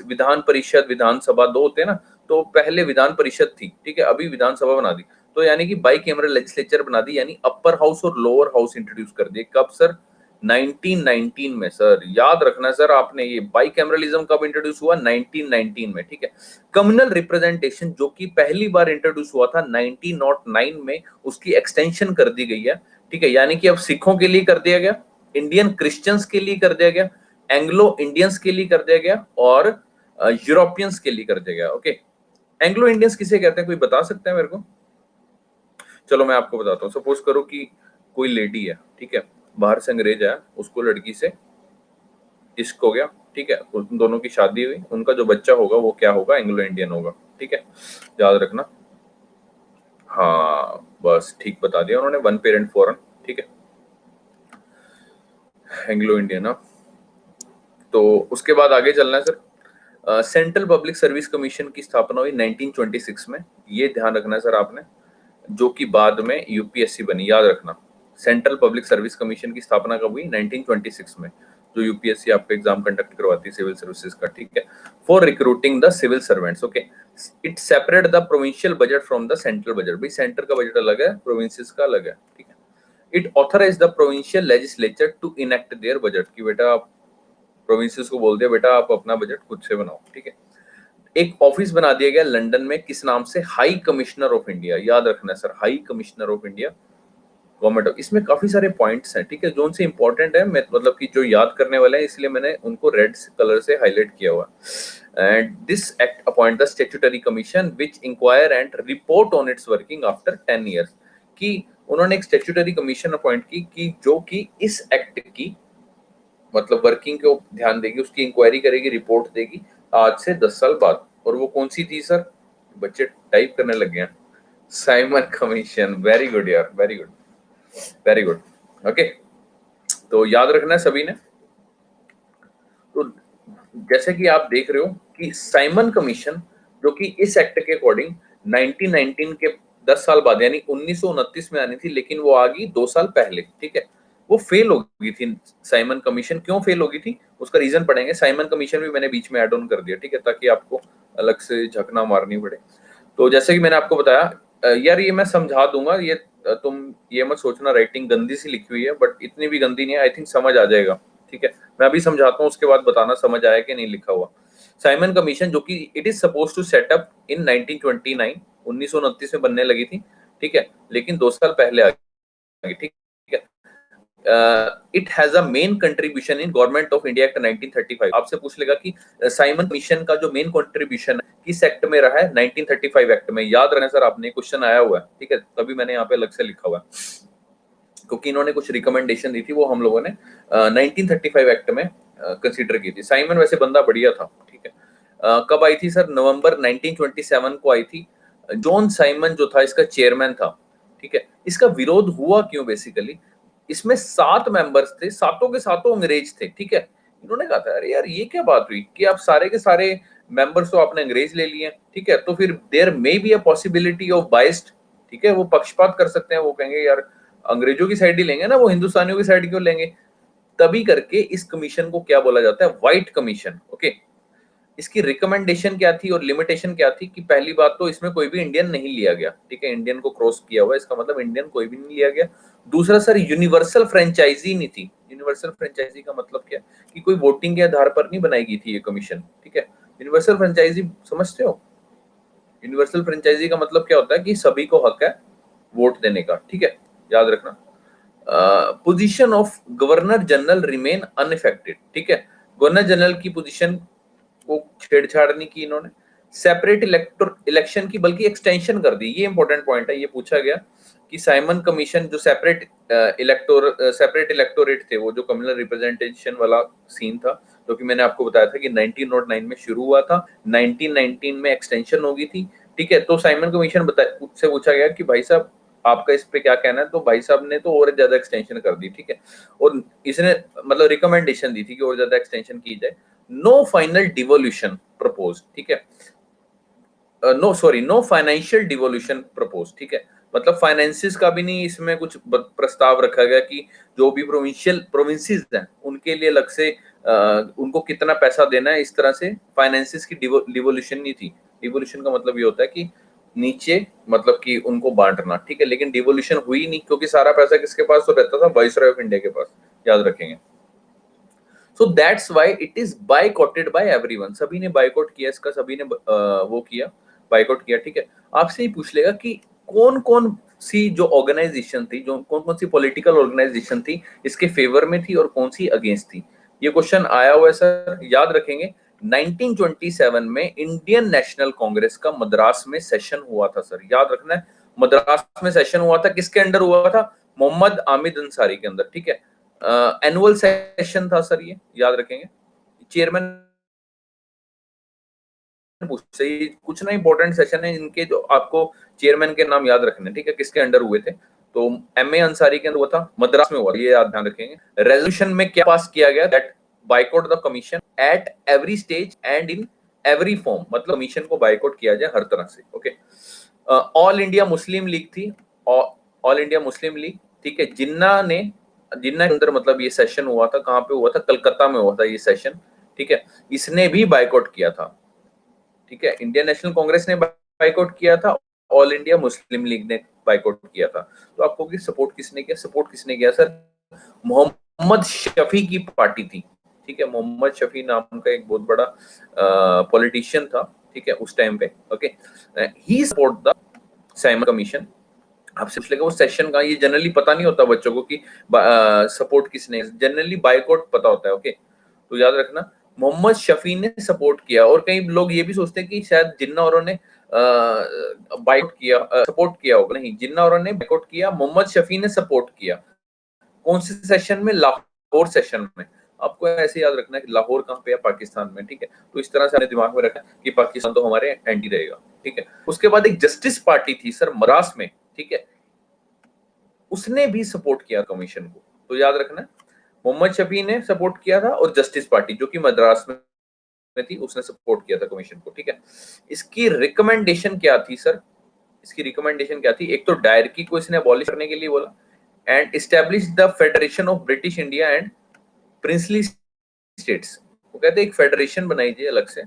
विधान परिषद विधानसभा दो होते हैं ना, तो पहले विधान परिषद थी, ठीक है, अभी विधानसभा बना दी। तो यानी कि बाई कैमरल लेजिस्लेचर बना दी, यानी अपर हाउस और लोअर हाउस इंट्रोड्यूस कर दिए। कब सर? 1919 में सर। याद रखना सर आपने, ये बाई कैमरलिज्म कब इंट्रोड्यूस हुआ? 1919 में, ठीक है। कम्युनल रिप्रेजेंटेशन जो कि पहली बार इंट्रोड्यूस हुआ था 1909 में, उसकी एक्सटेंशन कर दी गई है, ठीक है। यानी कि अब सिखों के लिए कर दिया गया, इंडियन क्रिश्चियंस के लिए कर दिया गया, एंग्लो इंडियंस के लिए कर दिया गया, और यूरोपियंस के लिए कर दिया गया, ओके। एंग्लो इंडियंस किसे कहते हैं, कोई बता सकता है मेरे को? चलो मैं आपको बताता हूँ। सपोज करो कि कोई लेडी है, ठीक है, बाहर से अंग्रेज है, उसको लड़की से इश्क हो गया, ठीक है, उन दोनों की शादी हुई, उनका जो बच्चा होगा वो क्या होगा, एंग्लो इंडियन होगा, ठीक है, याद रखना। हाँ बस ठीक बता दिया उन्होंने, वन पेरेंट फॉरन, ठीक है, एंग्लो इंडियन। हाँ, तो उसके बाद आगे चलना है sir. Central public service commission की स्थापना हुई 1926 में, ये ध्यान रखना है सर आपने, जो कि बाद में यूपीएससी बनी, याद रखना। सेंट्रल पब्लिक सर्विस कमीशन की स्थापना कब हुई, 1926 में, जो यूपीएससी आपको एग्जाम कंडक्ट करवाती है सिविल सर्विसेज का, ठीक है, for recruiting the civil servants. Okay, it separate the provincial budget from the central budget, भाई सेंटर का बजट अलग है, प्रोविंसेस का अलग है, ठीक है। It authorise the provincial legislature to enact their budget, की बेटा आप प्रोविंसेस को बोल दिया बेटा आप अपना बजट खुद से बनाओ, ठीक है। एक ऑफिस बना दिया गया लंदन में, किस नाम से, हाई कमिश्नर ऑफ इंडिया, याद रखना है sir, high commissioner of India, government of. इसमें काफी सारे पॉइंट्स हैं, ठीक है, जो उनसे इंपॉर्टेंट है, मैं मतलब कि जो याद करने वाले हैं, इसलिए मैंने उनको रेड कलर से हाईलाइट किया हुआ। And this act appoint the statutory commission which enquire and report on its working after 10 years, कि उन्होंने एक स्टैट्यूटरी कमीशन अपॉइंट की कि जो कि इस एक्ट की मतलब वर्किंग को ध्यान देगी, उसकी इंक्वायरी करेगी, रिपोर्ट देगी आज से 10 साल बाद। और वो कौन सी थी सर, बच्चे टाइप करने लग गए हैं, साइमन कमीशन, वेरी गुड यार, very good, very good. Okay, तो याद रखना है सभी ने। तो जैसे कि आप देख रहे हो कि साइमन कमीशन, जो कि इस एक्ट के अकॉर्डिंग 1919 के 10 साल बाद यानी 1929 में आनी थी, लेकिन वो आ गई 2 साल पहले, ठीक है, वो फेल हो गई थी। साइमन कमीशन क्यों फेल हो गई थी, उसका रीजन पढ़ेंगे। साइमन कमीशन भी मैंने बीच में ऐड ऑन कर दिया, ठीक है, ताकि आपको अलग से झकना मारनी पड़े। तो जैसे कि मैंने आपको बताया यार, ये मैं समझा दूंगा, ये तुम ये मत सोचना राइटिंग गंदी सी लिखी हुई है, बट इतनी भी गंदी नहीं है, आई थिंक समझ आ जाएगा, ठीक है। मैं अभी समझाता हूँ, उसके बाद बताना समझ आया कि नहीं लिखा हुआ। साइमन कमीशन जो कि it is suppose to set up in 1929, 1929 में बनने लगी थी, ठीक है, लेकिन 2 साल पहले आ गई, ठीक है। It has a main contribution in government of India act 1935। आपसे पूछ लेगा कि साइमन कमीशन का जो मेन कंट्रीब्यूशन है किस एक्ट में रहा है, 1935 एक्ट में, याद रखना सर, आपने क्वेश्चन आया हुआ है, ठीक है, तभी मैंने यहाँ पे अलग से लिखा हुआ है, क्योंकि इन्होंने कुछ रिकमेंडेशन दी थी, वो हम लोगों ने 1935 एक्ट में कंसीडर की थी। साइमन वैसे बंदा बढ़िया था, ठीक है। कब आई थी सर, नवंबर 1927 को आई थी। जॉन साइमन जो था इसका चेयरमैन था, ठीक है। इसका विरोध हुआ क्यों, बेसिकली इसमें 7 मेंबर्स थे, सातों के सातों अंग्रेज थे, ठीक है। इन्होंने कहा था अरे यार ये क्या बात हुई कि आप सारे के सारे मेंबर्स तो आपने अंग्रेज ले लिए, ठीक है, तो फिर there may be a possibility of biased, ठीक है, वो पक्षपात कर सकते हैं, वो कहेंगे यार अंग्रेजों की साइड ही लेंगे ना, वो हिंदुस्तानियों की साइड क्यों लेंगे। तभी करके इस कमीशन को क्या बोला जाता है, व्हाइट कमीशन। ओके, इसकी रिकमेंडेशन क्या थी और लिमिटेशन क्या थी, कि पहली बात तो इसमें कोई भी इंडियन नहीं लिया गया, ठीक है, इंडियन को क्रॉस किया हुआ, इसका मतलब इंडियन कोई भी नहीं लिया गया। दूसरा सर, यूनिवर्सल फ्रेंचाइजी नहीं थी। यूनिवर्सल फ्रेंचाइजी का मतलब क्या, कि कोई वोटिंग के आधार पर नहीं बनाई गई थी ये कमीशन, ठीक है। यूनिवर्सल फ्रेंचाइजी समझते हो, यूनिवर्सल फ्रेंचाइजी का मतलब क्या होता है, कि सभी को हक है वोट देने का, ठीक है, याद रखना। Position of governor general remain unaffected, ठीक है, गवर्नर जनरल की पोजीशन को छेड़छाड़ नहीं की इन्होंने। सेपरेट इलेक्शन की बल्कि एक्सटेंशन कर दी, ये इंपॉर्टेंट पॉइंट है, ये पूछा गया कि साइमन कमीशन जो सेपरेट इलेक्टोरेट थे, वो जो कम्युनल रिप्रेजेंटेशन वाला सीन था, जो कि मैंने आपको बताया था कि 1909 में शुरू हुआ था, 1919 में एक्सटेंशन होगी थी, ठीक है। तो साइमन कमीशन से पूछा गया कि भाई साहब आपका इस पे क्या कहना है, तो भाई साहब ने तो और ज्यादा एक्सटेंशन कर दी, ठीक है, और इसने मतलब रिकमेंडेशन दी थी कि और ज्यादा एक्सटेंशन की जाए। नो फाइनल डिवोल्यूशन प्रपोज, ठीक है, नो फाइनेंशियल डिवोल्यूशन प्रपोज, ठीक है, मतलब फाइनेंसिस का भी नहीं इसमें कुछ प्रस्ताव रखा गया कि जो भी प्रोविंसेस हैं उनके लिए अलग से उनको कितना पैसा देना है, इस तरह से फाइनेंसिस की डिवोल्यूशन नहीं थी। डिवोल्यूशन का मतलब ये होता है कि नीचे मतलब कि उनको बांटना, ठीक है, लेकिन डिवोल्यूशन हुई नहीं, क्योंकि सारा पैसा किसके पास तो रहता था, वाइसरॉय ऑफ इंडिया के पास, याद रखेंगे। So that's why it is boycotted by everyone, सभी ने बायकॉट किया इसका, सभी ने वो किया, बायकॉट किया, ठीक है। आपसे ही पूछ लेगा कि कौन कौन सी जो ऑर्गेनाइजेशन थी, जो कौन कौन सी पॉलिटिकल ऑर्गेनाइजेशन थी इसके फेवर में थी और कौन सी अगेंस्ट थी, ये क्वेश्चन आया हुआ है सर, याद रखेंगे। 1927 में इंडियन नेशनल कांग्रेस का मद्रास में सेशन हुआ था सर, याद रखना है, मद्रास में सेशन हुआ था, किसके अंडर हुआ था, मोहम्मद आमिद अंसारी के अंदर, ठीक है। एनुअल सेशन था सर, ये याद रखेंगे, चेयरमैन पूछते ही कुछ ना इंपॉर्टेंट सेशन है इनके, जो आपको चेयरमैन के नाम याद रखने, ठीक है, किसके अंडर हुए थे। तो एमए अंसारी के अंदर हुआ था, मद्रास में हुआ, ये याद ध्यान रखेंगे। रेजोल्यूशन में क्या पास किया गया, that boycott the commission at every stage and in every form, मतलब कमीशन को बाइकआउट किया जाए हर तरह से। Okay, all India Muslim league थी, ऑल इंडिया मुस्लिम लीग, ठीक है, जिन्ना के अंदर मतलब ये सेशन हुआ था, कहाँ पे हुआ था, कलकत्ता में हुआ था ये सेशन, ठीक है, इसने भी बाइकआउट किया था, ठीक है। इंडियन नेशनल कांग्रेस ने बाइकआउट किया था, ऑल इंडिया मुस्लिम लीग ने बाइकआउट किया था। तो आपको कि सपोर्ट किसने किया, सपोर्ट किसने किया सर, मोहम्मद शफी की पार्टी थी, ठीक है। मोहम्मद शफी नाम का एक बहुत बड़ा पॉलिटिशियन था, ठीक है, उस टाइम पे। Okay, he support the Simon commission. आपसे पूछ लेगा वो सेशन का, ये जनरली पता नहीं होता बच्चों को कि सपोर्ट किसने, जनरली बाइकआउट पता होता है। ओके, तो याद रखना मोहम्मद शफी ने सपोर्ट किया। और कई लोग ये भी सोचते हैं कि शायद जिन्ना औरों ने बाइकआउट किया, सपोर्ट किया होगा, नहीं, जिन्ना औरों ने बाइकआउट किया, मोहम्मद शफी ने सपोर्ट किया। कौन से सेशन में, लाहौर सेशन में। आपको ऐसे याद रखना है कि लाहौर कहाँ पे है, पाकिस्तान में, ठीक है। तो इस तरह से अपने दिमाग में रखना कि पाकिस्तान तो हमारे एंटी रहेगा, ठीक है। उसके बाद एक जस्टिस पार्टी थी सर मद्रास में, ठीक है, उसने भी सपोर्ट किया कमीशन को। तो याद रखना मोहम्मद शफी ने सपोर्ट किया था और जस्टिस पार्टी जो कि मद्रास में थी उसने सपोर्ट किया था कमीशन को, ठीक है। इसकी रिकमेंडेशन क्या थी सर, इसकी रिकमेंडेशन क्या थी, एक तो डायरकी को इसने अबॉलिश करने के लिए बोला, and establish the federation of British India and princely states. वो कहते हैं एक फेडरेशन बनाई जाए अलग से,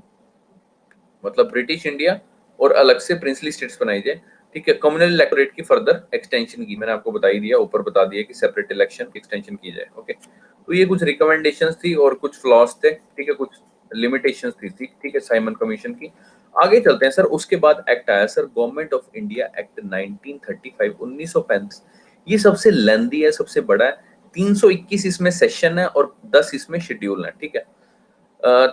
मतलब ब्रिटिश इंडिया और अलग से प्रिंसली स्टेट्स बनाई जाए, ठीक है। कम्युनल इलेक्टोरेट की फर्दर एक्सटेंशन की, मैंने आपको बता ही दिया, ऊपर बता दिया कि सेपरेट इलेक्शन की एक्सटेंशन की जाए। ओके, तो ये कुछ रिकमेंडेशंस थी और कुछ फ्लॉज थे, ठीक है, कुछ लिमिटेशंस थी, ठीक है, साइमन कमीशन की। आगे चलते हैं सर। उसके बाद एक्ट आया sir, government of India act 1935, 1935। ये सबसे लेंदी है, सबसे बड़ा है, 321 इसमें सेशन है और 10 इसमें शेड्यूल है, ठीक है।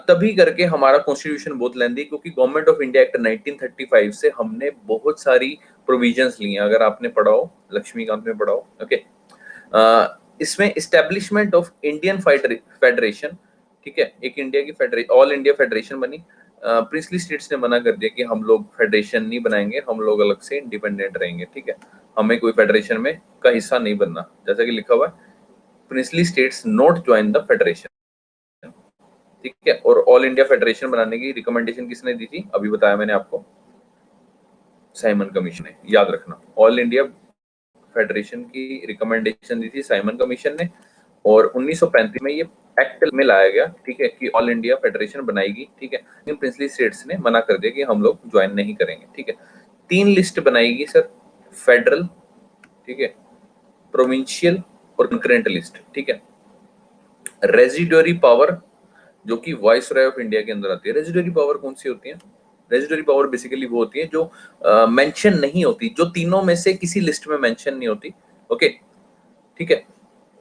तभी करके हमारा कॉन्स्टिट्यूशन बहुत लेंदी, क्योंकि गवर्नमेंट ऑफ इंडिया एक्ट 1935 से हमने बहुत सारी प्रोविजंस ली हैं। अगर आपने पढ़ा हो, लक्ष्मीकांत में पढ़ा हो, ओके, इसमें इस्टेब्लिशमेंट ऑफ इंडियन फेडरेशन, ठीक है, एक इंडिया की फेडरेशन, ऑल इंडिया फेडरेशन बनी। प्रिंसली स्टेट्स ने मना कर दिया कि हम लोग फेडरेशन नहीं बनाएंगे, हम लोग अलग से इंडिपेंडेंट रहेंगे, ठीक है, हमें कोई फेडरेशन में का हिस्सा नहीं बनना, जैसा कि लिखा हुआ है, princely states not join the federation, ठीक है। और ऑल इंडिया फेडरेशन बनाने की रिकमेंडेशन किसने दी थी, अभी बताया मैंने आपको, साइमन कमीशन ने, याद रखना। ऑल इंडिया फेडरेशन की रिकमेंडेशन दी थी साइमन कमीशन ने, और 1935 में ये एक्ट में लाया गया, ठीक है, कि ऑल इंडिया फेडरेशन बनाएगी, ठीक है। इन प्रिंसली स्टेट्स ने मना कर दिया कि हम लोग ज्वाइन नहीं करेंगे, ठीक है। 3 लिस्ट बनाएगी सर, फेडरल, ठीक है, प्रोविंशियल और कंकरेंट लिस्ट, ठीक है। रेजिडोरी पावर जो कि वॉइस रॉय ऑफ इंडिया के अंदर आती है। रेजिडोरी पावर कौन सी होती है, रेजिडोरी पावर बेसिकली वो होती है जो मेंशन नहीं होती, जो तीनों में से किसी लिस्ट में मेंशन नहीं होती, ओके, ठीक है,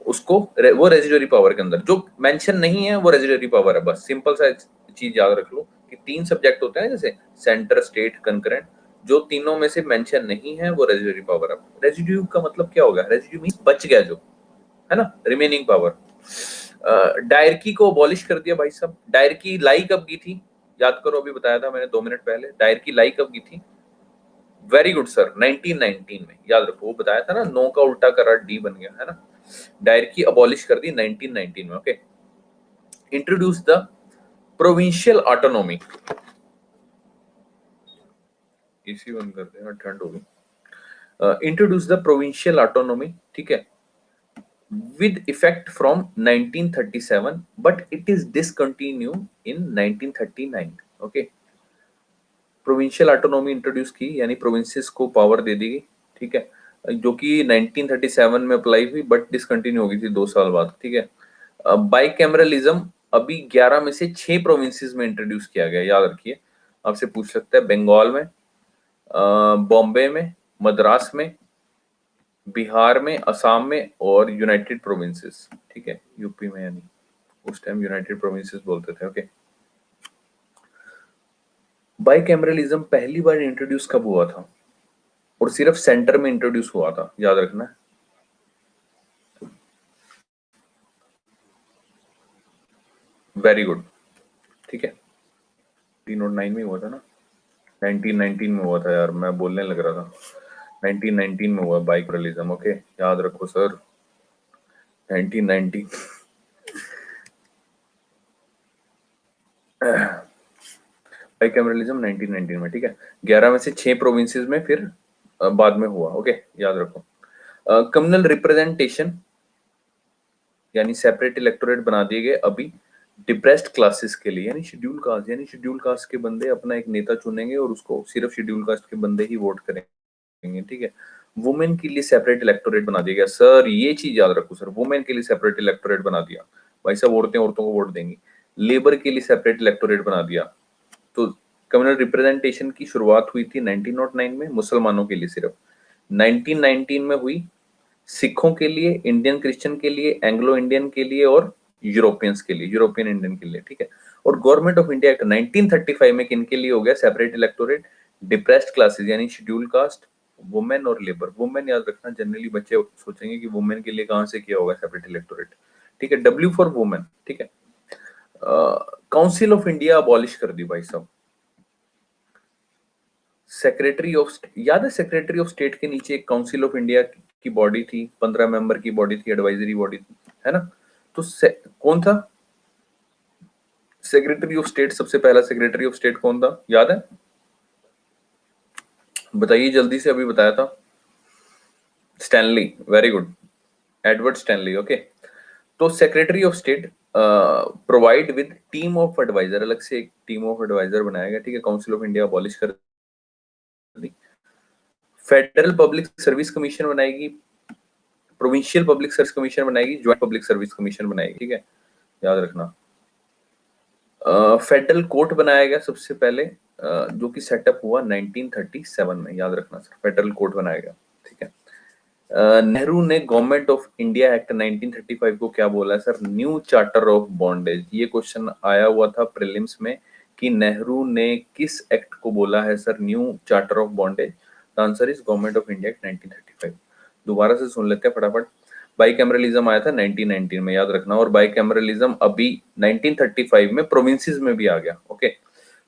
उसको वो रेजिडोरी पावर के अंदर, जो मेंशन नहीं है वो रेजिडोरी पावर है। बस सिंपल सा चीज याद रख लो कि 3 सब्जेक्ट होते हैं, जैसे सेंटर, स्टेट, कंकरेंट, जो तीनों में से मेंशन नहीं है वो रेजिडोरी पावर है। रेजिड्यू का मतलब क्या होगा, रेजिड्यू मींस बच गया जो, है ना, रिमेनिंग पावर। डायरकी को अबॉलिश कर दिया भाई साहब। डायरकी लाई कब की थी, याद करो, अभी बताया था मैंने 2 मिनट पहले, डायरकी लाई कब की थी। वेरी गुड सर, 1919 में, याद रखो, वो बताया था ना, 9 का उल्टा करा डी बन गया, है ना। डायरकी अबॉलिश कर दी 1919 में, okay. Introduce the provincial autonomy, इसी बंद कर दे, ठंड होगी। इंट्रोड्यूस द प्रोविंशियल ऑटोनॉमी, ठीक है, with effect from 1937 but it is discontinued in 1939, okay। Provincial autonomy introduce की, यानी प्रोविंसेस को पावर दे दी गई, ठीक है, जो कि 1937 में अप्लाई हुई बट डिसकंटिन्यू हो गई थी 2 साल बाद, ठीक है। बाइकैमरलिज्म अभी 11 में से 6 प्रोविंसेस में इंट्रोड्यूस किया गया, याद रखिए। आपसे पूछ सकता है बंगाल में, बॉम्बे में, मद्रास में, बिहार में, असम में और यूनाइटेड प्रोविंसेस, ठीक है, यूपी में, यानी उस टाइम यूनाइटेड प्रोविंसेस बोलते थे, ओके। बाइकैमरलिज्म पहली बार इंट्रोड्यूस कब हुआ था, और सिर्फ सेंटर में इंट्रोड्यूस हुआ था, याद रखना। वेरी गुड, ठीक है, 1909 में हुआ था ना, 1919 में हुआ था यार, मैं बोलने लग रहा था 1919 में हुआ बाइक रिलीजम। ओके, याद रखो सर 1919। बाइक रिलीजम 1919 में, ठीक है। 11 में से 6 प्रोविंसेस में फिर बाद में हुआ। ओके, याद रखो। कम्युनल रिप्रेजेंटेशन यानी सेपरेट इलेक्टोरेट बना दिए गए अभी डिप्रेस्ड क्लासेस के लिए, यानी शेड्यूल कास्ट के बंदे अपना एक नेता चुनेंगे और उसको सिर्फ शेड्यूल कास्ट के बंदे ही वोट करेंगे, ठीक है। वुमेन के लिए सेपरेट इलेक्टोरेट बना दिया गया सर, ये चीज याद रखो सर, वुमेन के लिए सेपरेट इलेक्टोरेट बना दिया। भाई साहब, औरतें औरतों को वोट देंगी। लेबर के लिए सेपरेट इलेक्टोरेट बना दिया। तो कम्युनल रिप्रेजेंटेशन की शुरुआत हुई थी 1909 में, मुसलमानों के लिए सिर्फ। 1919 में हुई सिखों के लिए, इंडियन क्रिश्चियन के लिए, एंग्लो इंडियन के लिए और यूरोपियंस के लिए, यूरोपियन इंडियन के लिए, ठीक है। और गवर्नमेंट ऑफ इंडिया एक्ट 1935 में किनके लिए हो गया सेपरेट इलेक्टोरेट? डिप्रेस्ड क्लासेस यानी शेड्यूल कास्ट, वुमेन और लेबर। वुमेन याद रखना, जनरली बच्चे सोचेंगे कि वुमेन के लिए कहां से किया होगा सेपरेट इलेक्टोरेट, ठीक है। डब्ल्यू फॉर वुमेन, ठीक है। काउंसिल ऑफ इंडिया अबॉलिश कर दी भाई साहब। सेक्रेटरी ऑफ, याद है सेक्रेटरी ऑफ स्टेट के नीचे एक काउंसिल ऑफ इंडिया की बॉडी थी, 15 मेंबर की बॉडी थी, एडवाइजरी बॉडी थी, है ना। तो कौन था सेक्रेटरी ऑफ स्टेट? सबसे पहला सेक्रेटरी ऑफ स्टेट कौन था, याद है? बताइए जल्दी से, अभी बताया था। Stanley, very good, Edward Stanley. Okay, तो secretary of state provide with team of adviser, अलग से एक टीम ऑफ एडवाइजर बनाया गया, ठीक है। काउंसिल ऑफ इंडिया अबॉलिश कर दी। फेडरल पब्लिक सर्विस कमीशन बनाएगी, प्रोविंशियल पब्लिक सर्विस कमीशन बनाएगी, ज्वाइंट पब्लिक सर्विस कमीशन बनाएगी, ठीक है, याद रखना। फेडरल कोर्ट बनाया गया सबसे पहले, जो कि सेटअप हुआ 1937 में, याद रखना सर, फेडरल कोर्ट बनाया गया, ठीक है। नेहरू ने गवर्नमेंट ऑफ इंडिया एक्ट 1935 को क्या बोला है sir? New charter of bondage. ये क्वेश्चन आया हुआ था प्रीलिम्स में कि नेहरू ने किस एक्ट को बोला है sir new charter of bondage? The answer is government of India act 1935। दोबारा से सुन लेते हैं फटाफट। बाइकैमरलिज्म आया था 1919 में, याद रखना, और बाइकैमरलिज्म अभी 1935 में प्रोविंसेस में भी आ गया। ओके,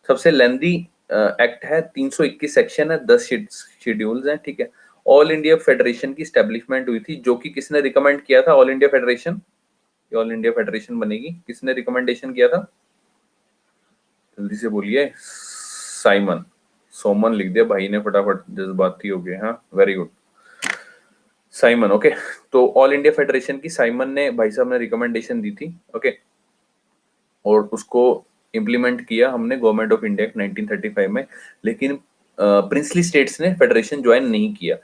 सबसे लेंदी एक्ट है, 321 सेक्शन है, 10 शेड्यूल्स हैं, ठीक है। ऑल इंडिया फेडरेशन की स्टैब्लिशमेंट हुई थी, जो कि किसने रिकमेंड किया था? All India federation, all India federation बनेगी, किसने रिकमेंडेशन किया था? जल्दी से बोलिए। साइमन, सोमन लिख दिया भाई ने फटाफट, जज्बाती हो गए। हाँ, वेरी गुड, साइमन। ओके, तो ऑल इंडिया फेडरेशन की साइमन ने, भाई साहब ने रिकमेंडेशन दी थी। ओके, और उसको इम्प्लीमेंट किया हमने गवर्नमेंट ऑफ इंडिया 1935 में। लेकिन प्रिंसली स्टेट्स ने फेडरेशन ज्वाइन नहीं किया।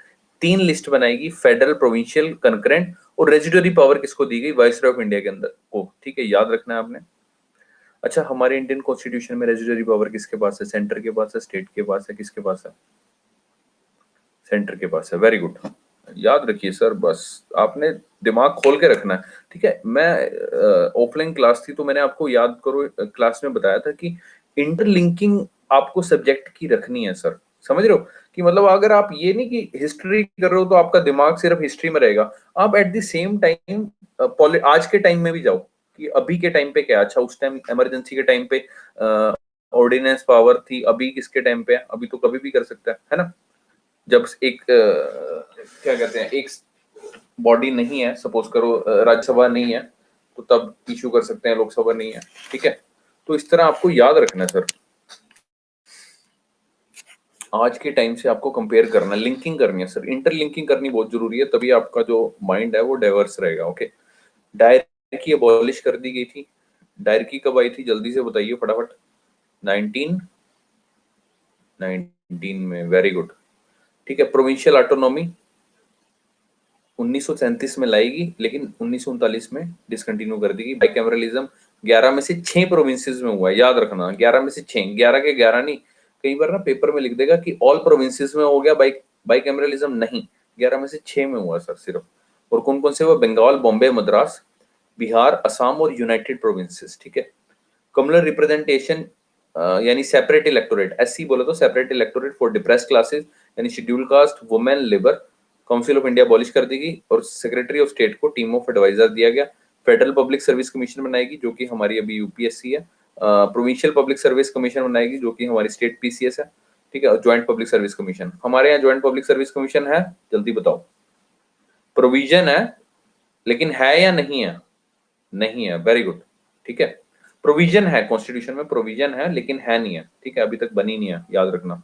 3 लिस्ट बनाएगी, फेडरल, प्रोविंशियल, कंकरेंट, और रेजिडरी पावर किसको दी गई? वाइसरॉय ऑफ इंडिया के अंदर को, ठीक है, याद रखना है आपने। अच्छा, हमारे इंडियन कॉन्स्टिट्यूशन में रेजिडरी पावर किसके पास है? सेंटर के पास है, स्टेट के पास है, किसके पास है? सेंटर के पास है, वेरी गुड, याद रखिए सर, बस आपने दिमाग खोल के रखना है, ठीक है। मैं ऑफलाइन क्लास थी तो मैंने आपको, याद करो, क्लास में बताया था कि इंटरलिंकिंग आपको सब्जेक्ट की रखनी है सर, समझ रहे हो? कि मतलब अगर आप ये नहीं कि हिस्ट्री कर रहे हो तो आपका दिमाग सिर्फ हिस्ट्री में रहेगा, आप एट द सेम टाइम आज के टाइम में भी जाओ कि अभी के टाइम पे क्या। अच्छा, उस टाइम इमरजेंसी के टाइम पे ऑर्डिनेंस पावर थी, अभी किसके टाइम पे है? अभी तो कभी भी कर सकता है ना। जब एक क्या कहते हैं, एक बॉडी नहीं है, सपोज करो राज्यसभा नहीं है, तो तब इशू कर सकते हैं, लोकसभा नहीं है, ठीक है। तो इस तरह आपको याद रखना है सर, आज के टाइम से आपको कंपेयर करना, लिंकिंग करनी है सर, इंटरलिंकिंग करनी बहुत जरूरी है, तभी आपका जो माइंड है वो डाइवर्स रहेगा। ओके, डायरी की अबॉलिश कर दी गई थी। डायरी की कब आई थी, जल्दी से बताइए फटाफट। 1919 में, वेरी गुड, ठीक है। प्रोविंशियल ऑटोनॉमी 1937 में लाएगी, लेकिन 1939 में डिसकंटिन्यू कर देगी। बाइकैमरलिज्म 11 में से 6 प्रोविंसेस में हुआ है, याद रखना, 11 में से 6, 11 के 11 नहीं। कई बार ना पेपर में लिख देगा कि ऑल प्रोविंसेस में हो गया बाइकैमरलिज्म, नहीं, 11 में से 6 में हुआ सर सिर्फ। और कौन कौन से हुआ? बंगाल, बॉम्बे, मद्रास, बिहार, असम और यूनाइटेड प्रोविंसेस, ठीक है। कम्युनल रिप्रेजेंटेशन यानी सेपरेट इलेक्टोरेट, एससी बोले तो separate electorate for depressed classes यानी schedule caste, women, labour, council of India abolish कर देगी, और सेक्रेटरी ऑफ स्टेट को टीम ऑफ एडवाइजर दिया गया। फेडरल पब्लिक सर्विस कमीशन बनाएगी, जो कि हमारी अभी यूपीएससी है, प्रोविंशियल पब्लिक सर्विस कमीशन बनाएगी जो कि हमारी स्टेट पीसीएस है, ठीक है, और ज्वाइंट पब्लिक सर्विस कमीशन। हमारे यहाँ ज्वाइंट पब्लिक सर्विस कमीशन है, जल्दी बताओ। प्रोविजन है लेकिन है या नहीं है? नहीं है, वेरी गुड, ठीक है। प्रोविजन है कॉन्स्टिट्यूशन में, प्रोविजन है लेकिन है नहीं है, ठीक है, अभी तक बनी नहीं है, याद रखना।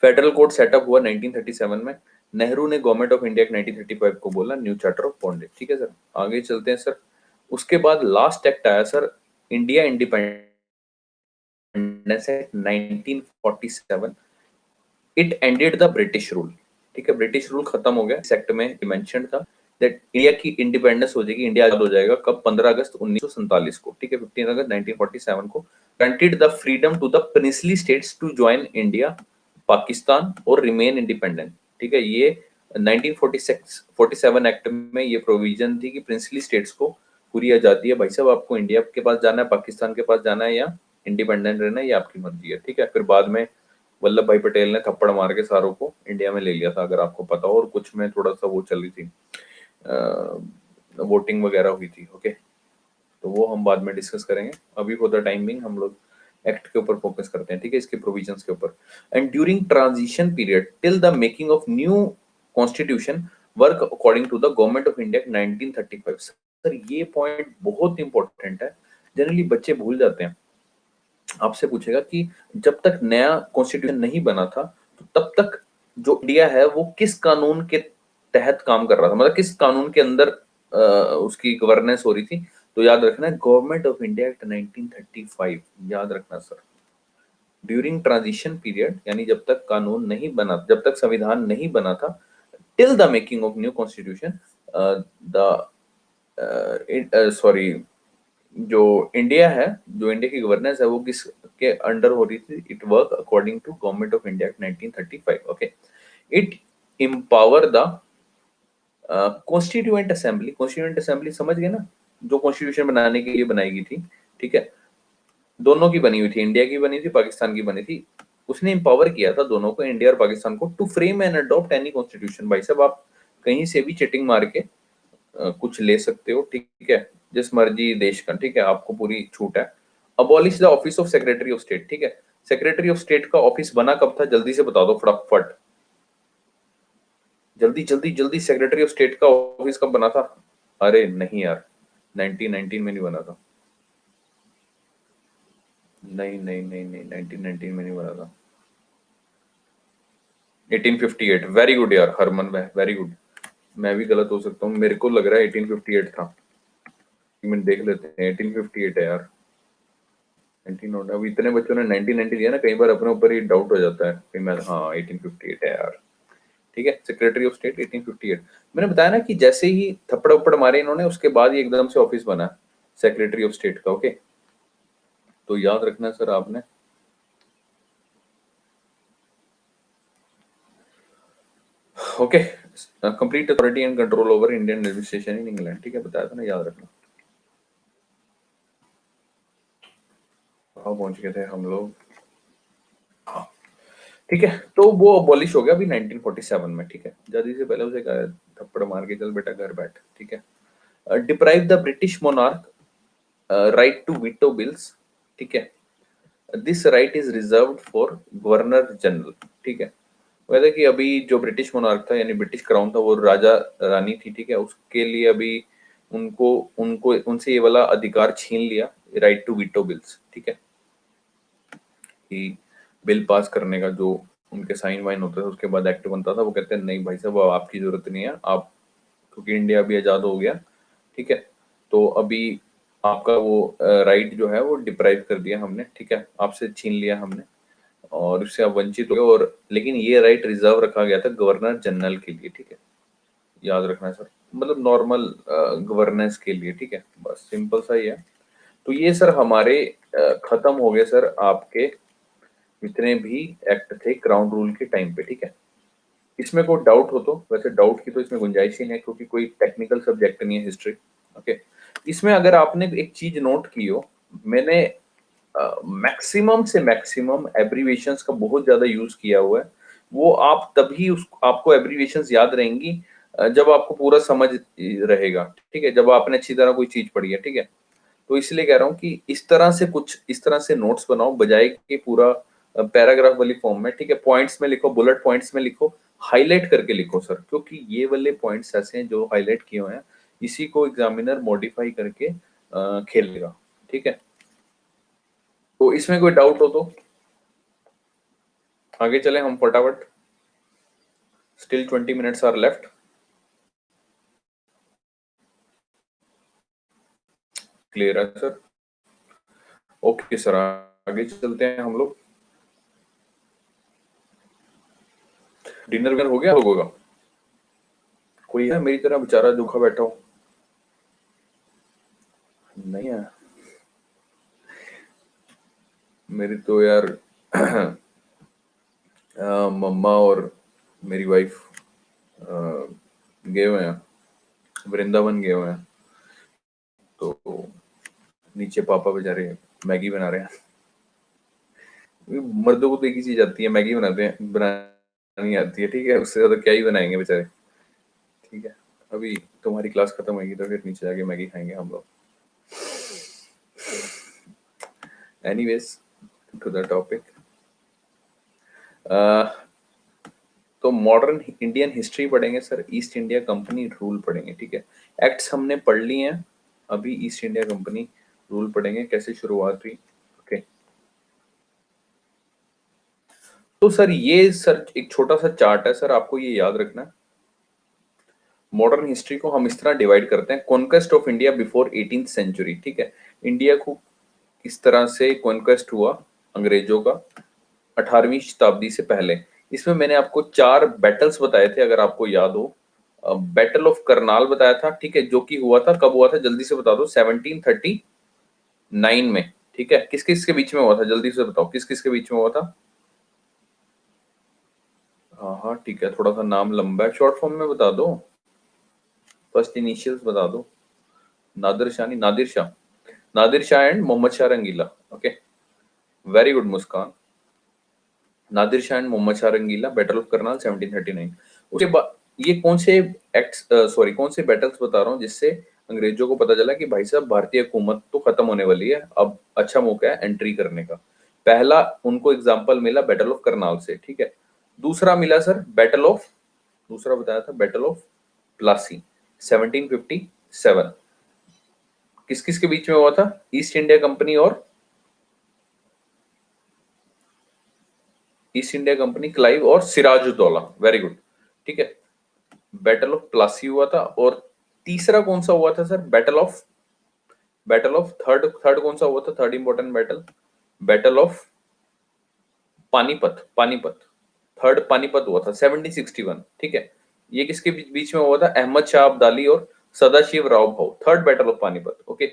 फेडरल कोर्ट सेटअप हुआ 1937 में। नेहरू ने गवर्नमेंट ऑफ इंडिया 1935 को बोला न्यू चार्टर ऑफ बॉन्डेज, ठीक है सर। आगे चलते हैं सर। उसके बाद लास्ट एक्ट आया sir, India independence act 1947। It ended the British rule, ठीक है, ब्रिटिश रूल खत्म हो गया। इस एक्ट में मेंशन था दैट इंडिया की इंडिपेंडेंस हो जाएगी, इंडिया आजाद हो जाएगा कब? 15 अगस्त 1947 को, ठीक है, 15 अगस्त 1947 को। Granted the freedom to the princely states to join India, Pakistan और रिमेन इंडिपेंडेंट, ठीक है। ये 1947 एक्ट में ये प्रोविजन थी कि प्रिंसली स्टेट्स को पूरी आजादी है, भाई साहब आपको इंडिया के पास जाना है, पाकिस्तान के पास जाना है या इंडिपेंडेंट रहना है, ये आपकी मर्जी है, ठीक है। फिर बाद में वल्लभ भाई पटेल ने थप्पड़ मार के सारों को इंडिया में ले लिया था, अगर आपको पता हो, और कुछ में थोड़ा सा वो चल रही थी, वोटिंग वगैरह हुई थी, ओके। तो वो हम बाद में डिस्कस करेंगे, अभी फॉर द टाइम बिंग हम लोग एक्ट के ऊपर फोकस करते हैं, ठीक है, इसके प्रोविजंस के ऊपर। And during transition period till the making of new constitution work according to the government of India 1935। Sir ये पॉइंट बहुत इंपॉर्टेंट है, जनरली बच्चे भूल जाते हैं। आपसे पूछेगा कि जब तक नया कॉन्स्टिट्यूशन नहीं बना था तो तब तक जो इंडिया है वो किस कानून के तहत काम कर रहा था, मतलब किस कानून के अंदर उसकी गवर्नेंस हो रही थी। तो याद रखना है गवर्नमेंट ऑफ इंडिया एक्ट 1935, याद रखना सर। ड्यूरिंग ट्रांजिशन पीरियड यानी जब तक कानून नहीं बना, जब तक संविधान नहीं बना था, till the making of new constitution, the sorry, जो इंडिया है, जो इंडिया की गवर्नेंस है वो किसके अंडर हो रही थी? It work according to government of India act 1935, okay. It empower the constituent assembly. Constituent assembly समझ गए ना, जो कॉन्स्टिट्यूशन बनाने के लिए बनाई गई थी, ठीक है, दोनों की बनी हुई थी, इंडिया की बनी थी, पाकिस्तान की बनी थी। उसने एम्पावर किया था दोनों को, इंडिया और पाकिस्तान को, to frame and adopt any constitution. भाई साहब आप कहीं से भी चिटिंग मार के कुछ ले सकते हो, ठीक है, जिस मर्जी देश का, ठीक है, आपको पूरी छूट है। Abolish the office of secretary of state, ठीक है। सेक्रेटरी ऑफ स्टेट का ऑफिस बना कब था? जल्दी से बता दो फटाफट, जल्दी जल्दी जल्दी, सेक्रेटरी ऑफ स्टेट का ऑफिस कब बना था? अरे नहीं यार, 1919 में नहीं बना था, नहीं नहीं नहीं नहीं, 1919 में नहीं बना था, 1858। वेरी गुड यार हरमन, वेरी गुड। मैं भी गलत हो सकता हूँ, मेरे को लग रहा है 1858 था, एक मिनट देख लेते हैं। 1858 है यार, 19, अब इतने बच्चों ने 1990 दिया ना, कई बार अपने ऊपर ही डाउट हो जाता है कि मैं, हाँ 1858 है यार, ठीक है। Secretary of state 1858। मैंने बताया ना कि जैसे ही थप्पड़ उप्पड़ मारे इन्होंने, उसके बाद ही एकदम से ऑफिस बना सेक्रेटरी ऑफ स्टेट का, ओके। तो याद रखना सर आपने। Okay, complete authority and control over Indian administration in England, ठीक है, बताया था ना, याद रखना। कहाँ पहुंच गए थे हम लोग? हाँ, ठीक है, तो वो अबॉलिश हो गया अभी 1947 में, ठीक है। जल्दी से पहले उसे कहा थप्पड़ मार के चल बेटा घर बैठ, ठीक है। Deprive the British monarch right to veto bills, ठीक है। This right is reserved for governor general, ठीक है। वैसे कि अभी जो ब्रिटिश मोनार्क था यानी ब्रिटिश क्राउन था, वो राजा रानी थी, ठीक है, उसके लिए अभी उनको उनको उनसे ये वाला अधिकार छीन लिया, राइट टू वीटो बिल्स, ठीक है, कि बिल पास करने का जो उनके साइन वाइन होता था, उसके बाद एक्ट बनता था, वो कहते हैं नहीं भाई साहब अब आपकी जरूरत नहीं है, आप, क्योंकि इंडिया अभी आजाद हो गया, ठीक है, तो अभी आपका वो राइट जो है वो डिप्राइव कर दिया हमने, ठीक है, आपसे छीन लिया हमने, और उससे आप वंचित हो गए। और लेकिन ये राइट रिजर्व रखा गया था गवर्नर जनरल के लिए, ठीक है, याद रखना सर, मतलब नॉर्मल गवर्नेंस के लिए, ठीक है, बस सिंपल सा ही है। तो ये सर हमारे खत्म हो गए सर आपके जितने भी एक्ट थे क्राउन रूल के टाइम पे, ठीक है। इसमें कोई डाउट हो तो, वैसे डाउट की तो इसमें गुंजाइश ही नहीं है क्योंकि कोई टेक्निकल सब्जेक्ट नहीं है हिस्ट्री, ओके। इसमें अगर आपने एक चीज नोट की हो, मैंने मैक्सिमम से मैक्सिमम एब्रीविएशंस का बहुत ज्यादा यूज किया हुआ है। वो आप तभी उस आपको एब्रीविएशंस याद रहेंगी जब आपको पूरा समझ रहेगा, ठीक है, जब आपने अच्छी तरह कोई चीज पढ़ी है, ठीक है। तो इसलिए कह रहा हूँ कि इस तरह से नोट्स बनाओ, बजाय कि पूरा पैराग्राफ वाली फॉर्म में, ठीक है, पॉइंट्स में लिखो, बुलेट पॉइंट्स में लिखो, हाईलाइट करके लिखो सर, क्योंकि ये वाले पॉइंट्स ऐसे हैं जो हाईलाइट किए हुए हैं, इसी को एग्जामिनर मॉडिफाई करके खेलेगा, ठीक है। तो इसमें कोई डाउट हो तो आगे चले हम फटाफट। Still 20 minutes are left. Clear है सर? ओके सर, आगे चलते हैं हम लोग। डिनर विनर हो गया लोगों का? कोई है मेरी तरह बेचारा दुखा बैठा हो? नहीं है मेरी तो यार मम्मा और मेरी वाइफ गए हुए हैं, वृंदावन गए हुए हैं, तो नीचे पापा बेचारे मैगी बना रहे हैं। मर्दों को तो एक ही चीज आती है, मैगी बनाते हैं, बनानी आती है, ठीक है, उससे ज्यादा क्या ही बनाएंगे बेचारे, ठीक है। अभी तुम्हारी क्लास खत्म होगी तो फिर नीचे जाके मैगी खाएंगे हम लोग। Anyways, to the topic. तो मॉडर्न इंडियन हिस्ट्री पढ़ेंगे sir, East India Company rule पढ़ेंगे, ठीक है। एक्ट्स हमने पढ़ लिए हैं, अभी ईस्ट इंडिया कंपनी रूल पढ़ेंगे, कैसे शुरुआत हुई, ओके। तो सर ये सर एक छोटा सा चार्ट है सर, आपको ये याद रखना है। मॉडर्न हिस्ट्री को हम इस तरह डिवाइड करते हैं, conquest of India before 18th century, ठीक है। इंडिया को इस तरह से कॉन्क्वेस्ट हुआ अंग्रेजों का 18वीं शताब्दी से पहले। इसमें मैंने आपको 4 बैटल्स बताए थे, अगर आपको याद हो। बैटल ऑफ करनाल बताया था, ठीक है, जो कि हुआ था, कब हुआ था जल्दी से बता दो, 1739 में, ठीक है। किस किस के बीच में हुआ था, जल्दी से बताओ, किस किस के बीच में हुआ था? हाँ हाँ ठीक है, थोड़ा सा नाम लंबा है, शॉर्ट फॉर्म में बता दो, फर्स्ट इनिशियल्स बता दो। नादिर शाह नहीं, Nadir Shah, Nadir Shah and Mohammad Shah Rangila, okay, very good Muskan. Nadir Shah and Mohammad Shah Rangila, battle of Karnal 1739। उसके बाद ये कौन से एक्ट्स, सॉरी कौन से बैटल्स बता रहा हूँ जिससे अंग्रेजों को पता चला कि भाई साहब भारतीय हुकूमत तो खत्म होने वाली है, अब अच्छा मौका है एंट्री करने का। पहला उनको एग्जाम्पल मिला बैटल ऑफ करनाल से, ठीक है। दूसरा मिला सर बैटल ऑफ, दूसरा बताया था बैटल ऑफ प्लासी 1757। किस किस के बीच में हुआ था? ईस्ट इंडिया कंपनी और ईस्ट इंडिया कंपनी, क्लाइव और सिराजुद्दौला, वेरी गुड, ठीक है। बैटल ऑफ प्लासी हुआ था, और तीसरा कौन सा हुआ था sir? Battle of third third कौन सा हुआ था, third important battle? Battle of Panipat, Panipat, third Panipat हुआ था 1761, ठीक है। ये किसके बीच में हुआ था? अहमद शाह अब्दाली और Sadashiv Rao Bhau, third battle of Panipat, okay.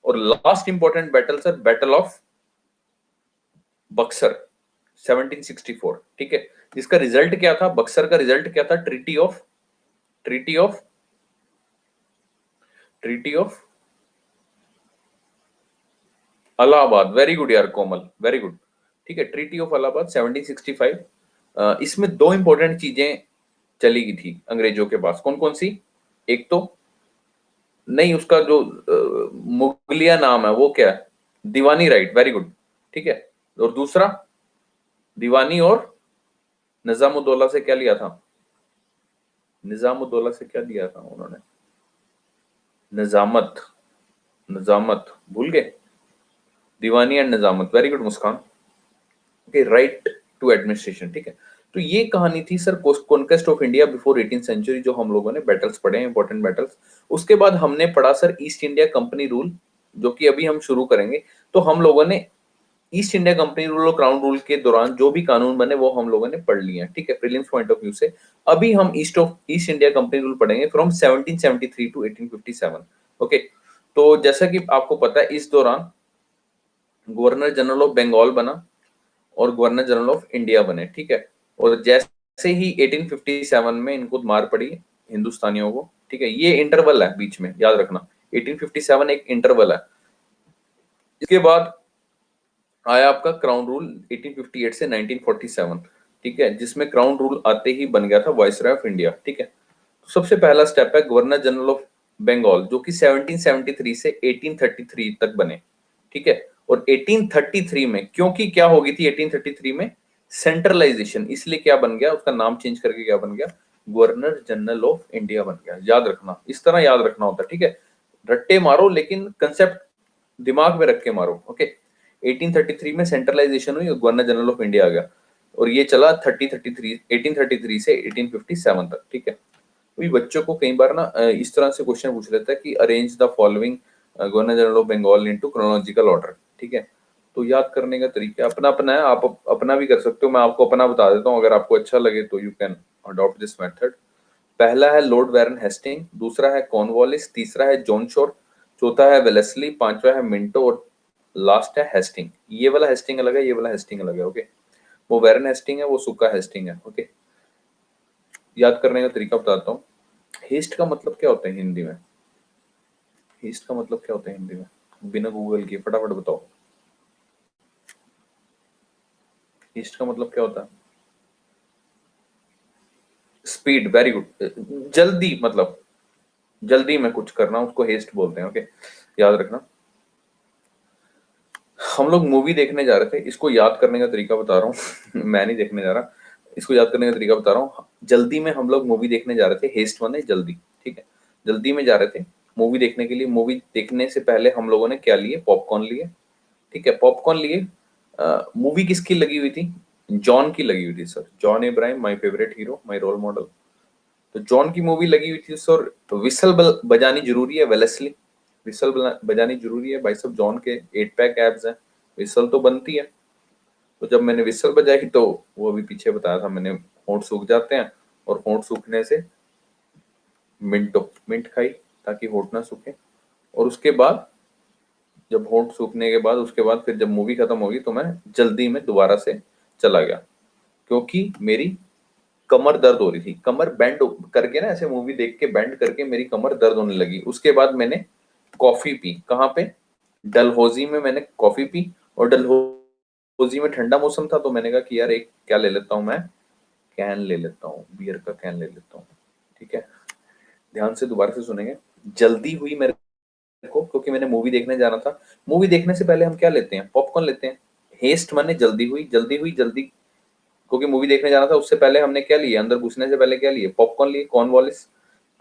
और last important battle sir, battle of Buxar 1764, ठीक है। जिसका रिजल्ट क्या था? बक्सर का रिजल्ट क्या था? Treaty of treaty of Allahabad, very good यार कोमल, वेरी गुड, ठीक है। Treaty of Allahabad 1765। इसमें 2 इंपॉर्टेंट चीजें चली गई थी अंग्रेजों के पास, कौन कौन सी? एक तो नहीं, उसका जो मुगलिया नाम है वो क्या है? दीवानी राइट, वेरी गुड, ठीक है। और दूसरा दीवानी, और निजामुद्दौला से क्या लिया था? निजामुद्दौला से क्या लिया था उन्होंने? निजामत, निजामत भूल गए? Diwani and Nizamat, very good Muskan, okay, right to administration, ठीक है। तो ये कहानी थी sir conquest of India before 18th century, जो हम लोगों ने बैटल्स पढ़े हैं, इंपॉर्टेंट बैटल्स। उसके बाद हमने पढ़ा sir East India Company rule, जो कि अभी हम शुरू करेंगे। तो हम लोगों ने ईस्ट इंडिया कंपनी रूल और क्राउन रूल के दौरान जो भी कानून बने वो हम लोगों ने पढ़ लिए हैं, ठीक है, प्रीलिम्स पॉइंट ऑफ व्यू से। अभी हम ईस्ट इंडिया कंपनी रूल पढ़ेंगे फ्रॉम 1773 टू 1857, ओके। तो जैसा कि आपको पता है, इस दौरान गवर्नर जनरल ऑफ बंगाल बना और गवर्नर जनरल ऑफ इंडिया बने, ठीक है। और जैसे ही 1857 में इनको मार पड़ी हिंदुस्तानियों को, ठीक है, ये इंटरवल है बीच में, याद रखना, 1857 एक इंटरवल है। इसके बाद आया आपका क्राउन रूल 1858 से 1947, ठीक है, जिसमें क्राउन रूल आते ही बन गया था वाइसरॉय ऑफ इंडिया, ठीक है। तो सबसे पहला स्टेप है गवर्नर जनरल ऑफ बंगाल, जो कि 1773 से 1833 तक बने, ठीक है। और 1833 में, क्योंकि क्या हो गई थी 1833 में, सेंट्रलाइजेशन, इसलिए क्या बन गया, उसका नाम चेंज करके क्या बन गया, गवर्नर जनरल ऑफ इंडिया बन गया। याद रखना, इस तरह याद रखना होता है, ठीक है। रट्टे मारो लेकिन कंसेप्ट दिमाग में रख के मारो, ओके। 1833 में सेंट्रलाइजेशन हुई और गवर्नर जनरल ऑफ इंडिया आ गया, और ये चला 1833 से 1857 तक, ठीक है। अभी बच्चों को कई बार ना इस तरह से क्वेश्चन पूछ लेता है कि arrange the following governor general of Bengal into chronological order, ठीक है। तो याद करने का तरीका अपना अपना है, आप अपना भी कर सकते हो, मैं आपको अपना बता देता हूँ, अगर आपको अच्छा लगे तो you can adopt this method. पहला है लॉर्ड बैरन हेस्टिंग, दूसरा है कॉर्नवालिस, तीसरा है जॉन शोर, चौथा है वेलेस्ली, पांचवा है मिंटो, और लास्ट है हेस्टिंग। ये वाला हेस्टिंग अलग है, ये वाला हेस्टिंग अलग है, ओके। वो बैरन हेस्टिंग है, वो सुक्का हेस्टिंग है, ओके। याद करने का तरीका बताता हूँ। हेस्ट का मतलब क्या होता है हिंदी में? हेस्ट का मतलब क्या होता है हिंदी में? बिना गूगल के फटाफट बताओ। हेस्ट का मतलब क्या होता है? Speed, very good. जल्दी, मतलब जल्दी में कुछ करना, उसको हेस्ट बोलते हैं, ओके। याद रखना। हम लोग मूवी देखने जा रहे थे, इसको याद करने का तरीका बता रहा हूँ मैं नहीं देखने जा रहा, इसको याद करने का तरीका बता रहा हूँ। जल्दी में हम लोग मूवी देखने जा रहे थे, हेस्ट माने जल्दी, ठीक है। जल्दी में जा रहे थे मूवी देखने के लिए। मूवी देखने से पहले हम लोगों ने क्या लिए? पॉपकॉर्न लिए, ठीक है, पॉपकॉर्न लिए। मूवी किसकी लगी हुई थी? जॉन की लगी हुई थी sir, John Abraham, my favourite hero, my role model. तो जॉन की मूवी लगी हुई थी सर। विसल बजानी जरूरी है, वेलेस्ली, विसल बजानी जरूरी है भाई साहब। जॉन के 8 पैक एब्स हैं, विसल तो बनती है। तो जब मैंने विसल बजाई तो वो अभी पीछे बताया था मैंने, होंठ सूख जाते हैं, और होंठ सूखने से मिंट खाई ताकि होंठ ना सूखे। और उसके बाद जब होंठ सूखने के बाद, उसके बाद फिर जब मूवी खत्म होगी तो मैं जल्दी में दोबारा से चला गया, क्योंकि मेरी कमर दर्द हो रही थी। कमर बेंड करके ना, ऐसे मूवी देख के बेंड करके मेरी कमर दर्द होने लगी। उसके बाद मैंने कॉफी पी, कहाँ पे? डलहौजी में मैंने कॉफी पी। और डलहौजी में ठंडा मौसम था, तो मैंने कहा कि यार एक क्या ले लेता हूँ मैं, कैन ले लेता हूँ, बियर का कैन ले लेता हूँ, ठीक है। ध्यान से दोबारा से सुनेंगे। जल्दी हुई मेरे को, क्योंकि मैंने मूवी देखने जाना था। मूवी देखने से पहले हम क्या लेते हैं? पॉपकॉर्न लेते हैं। हेस्ट माने जल्दी हुई, जल्दी हुई, जल्दी, क्योंकि मूवी देखने जाना था, उससे पहले हमने क्या लिया? अंदर घुसने से पहले क्या लिए? पॉपकॉर्न लिए, कॉर्नवालिस,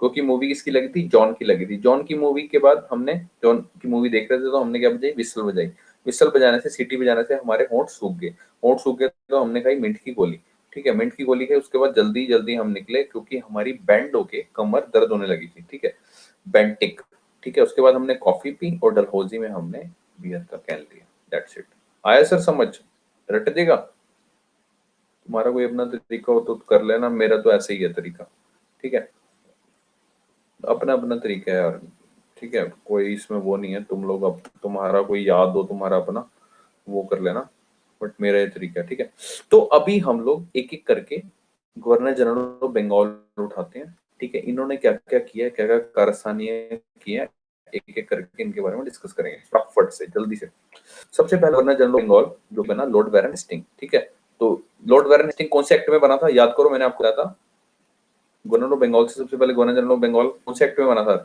क्योंकि मूवी किसकी लगी थी? जॉन की लगी थी। जॉन की मूवी के बाद हमने, जॉन की मूवी देख रहे थे तो हमने क्या बजाई? विसल बजाई। विसल बजाने से, सीटी बजाने से हमारे होंठ सूख गए। होंठ सूख गए तो हमने खाई मिंट की गोली, ठीक है। मिंट की गोली खाई, उसके बाद जल्दी जल्दी हम निकले, क्योंकि हमारी बैंड होके कमर दर्द होने लगी थी, ठीक है, बेंटिक, ठीक है। उसके बाद हमने कॉफी पी और डलहौजी में हमने बियर का कैन लिया। That's it. आया सर समझ? रट देगा? तुम्हारा कोई अपना तरीका हो तो कर लेना, मेरा तो ऐसे ही है तरीका, ठीक है। अपना अपना तरीका है यार, ठीक है, कोई इसमें वो नहीं है। तुम लोग, अब तुम्हारा कोई याद हो तुम्हारा अपना, वो कर लेना, बट मेरा ये तरीका है, ठीक है। तो अभी हम लोग एक एक करके गवर्नर जनरल ऑफ बंगाल उठाते हैं, ठीक है। इन्होंने क्या क्या किया है, क्या क्या कारस्तानियां की है, एक एक करके इनके बारे में डिस्कस करेंगे फटाफट से, जल्दी से। सबसे पहले गवर्नर जनरल ऑफ बंगाल जो बना, लॉर्ड बैरन हेस्टिंग, ठीक है। तो लॉर्ड बैरन हेस्टिंग कौन से एक्ट में बना था? याद करो, मैंने आपको बताया था। गवर्नर ऑफ बंगाल से सबसे पहले गवर्नर जनरल ऑफ बंगाल कौन से एक्ट में बना था?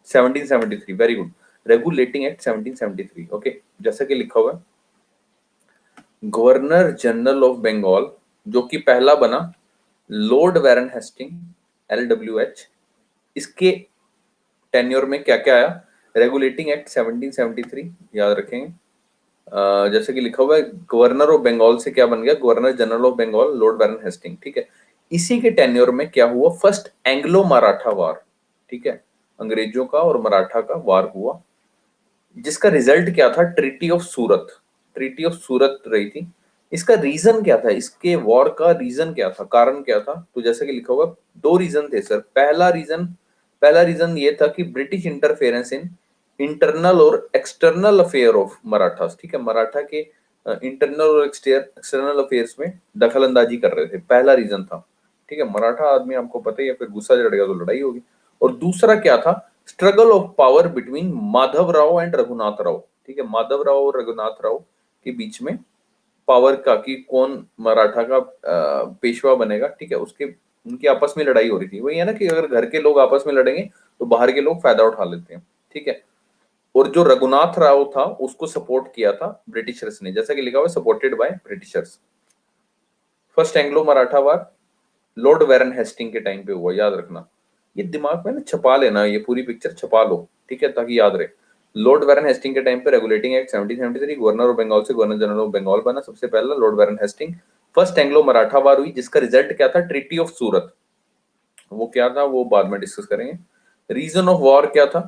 1773, very good. Regulating act 1773, okay. जैसा कि लिखा हुआ है, गवर्नर जनरल ऑफ बंगाल, जो कि पहला बना, लॉर्ड बैरन हेस्टिंग, LWH। इसके टेन्योर में क्या क्या आया? रेगुलेटिंग एक्ट 1773, याद रखेंगे। जैसे कि लिखा हुआ है, गवर्नर ऑफ बंगाल से क्या बन गया? Governor general of Bengal, Lord Warren Hasting, ठीक है। इसी के टेन्योर में क्या हुआ? फर्स्ट एंग्लो मराठा वार, ठीक है, अंग्रेजों का और मराठा का वार हुआ, जिसका रिजल्ट क्या था? Treaty of Surat. Treaty of Surat रही थी। इसका रीजन क्या था? इसके वॉर का रीजन क्या था, कारण क्या था? तो जैसे कि लिखा हुआ, दो रीजन थे सर। पहला रीजन ये था कि ब्रिटिश इंटरफेरेंस इन इंटरनल और एक्सटर्नल अफेयर ऑफ मराठास, ठीक है। मराठा के इंटरनल और एक्सटर्नल अफेयर्स में दखल अंदाजी कर रहे थे, पहला रीजन था, ठीक है। मराठा आदमी आपको पता ही है, फिर गुस्सा चढ़ेगा तो लड़ाई होगी। और दूसरा क्या था? Struggle of power between Madhav Rao and Raghunath Rao, ठीक है। माधव राव और रघुनाथ राव के बीच में पावर का, कि कौन मराठा का पेशवा बनेगा, ठीक है, उसके, उनकी आपस में लड़ाई हो रही थी। वही है ना कि अगर घर के लोग आपस में लड़ेंगे तो बाहर के लोग फायदा उठा लेते हैं, ठीक है। और जो रघुनाथ राव था उसको सपोर्ट किया था ब्रिटिशर्स ने, जैसा कि लिखा हुआ supported by Britishers. First Anglo Maratha war Lord Warren Hasting के टाइम पे हुआ, याद रखना। ये दिमाग में ना छपा लेना, ये पूरी पिक्चर छपा लो, ठीक है, ताकि याद रहे। लॉर्ड वेरन हेस्टिंग के टाइम पे regulating act 1773 governor of Bengal से गवर्नर जनरल ऑफ बंगाल बना सबसे पहला Lord Warren Hasting. First Anglo Maratha war हुई जिसका रिजल्ट क्या था, ट्रीटी ऑफ सूरत। वो क्या था वो बाद में डिस्कस करेंगे। रीजन ऑफ वॉर क्या था,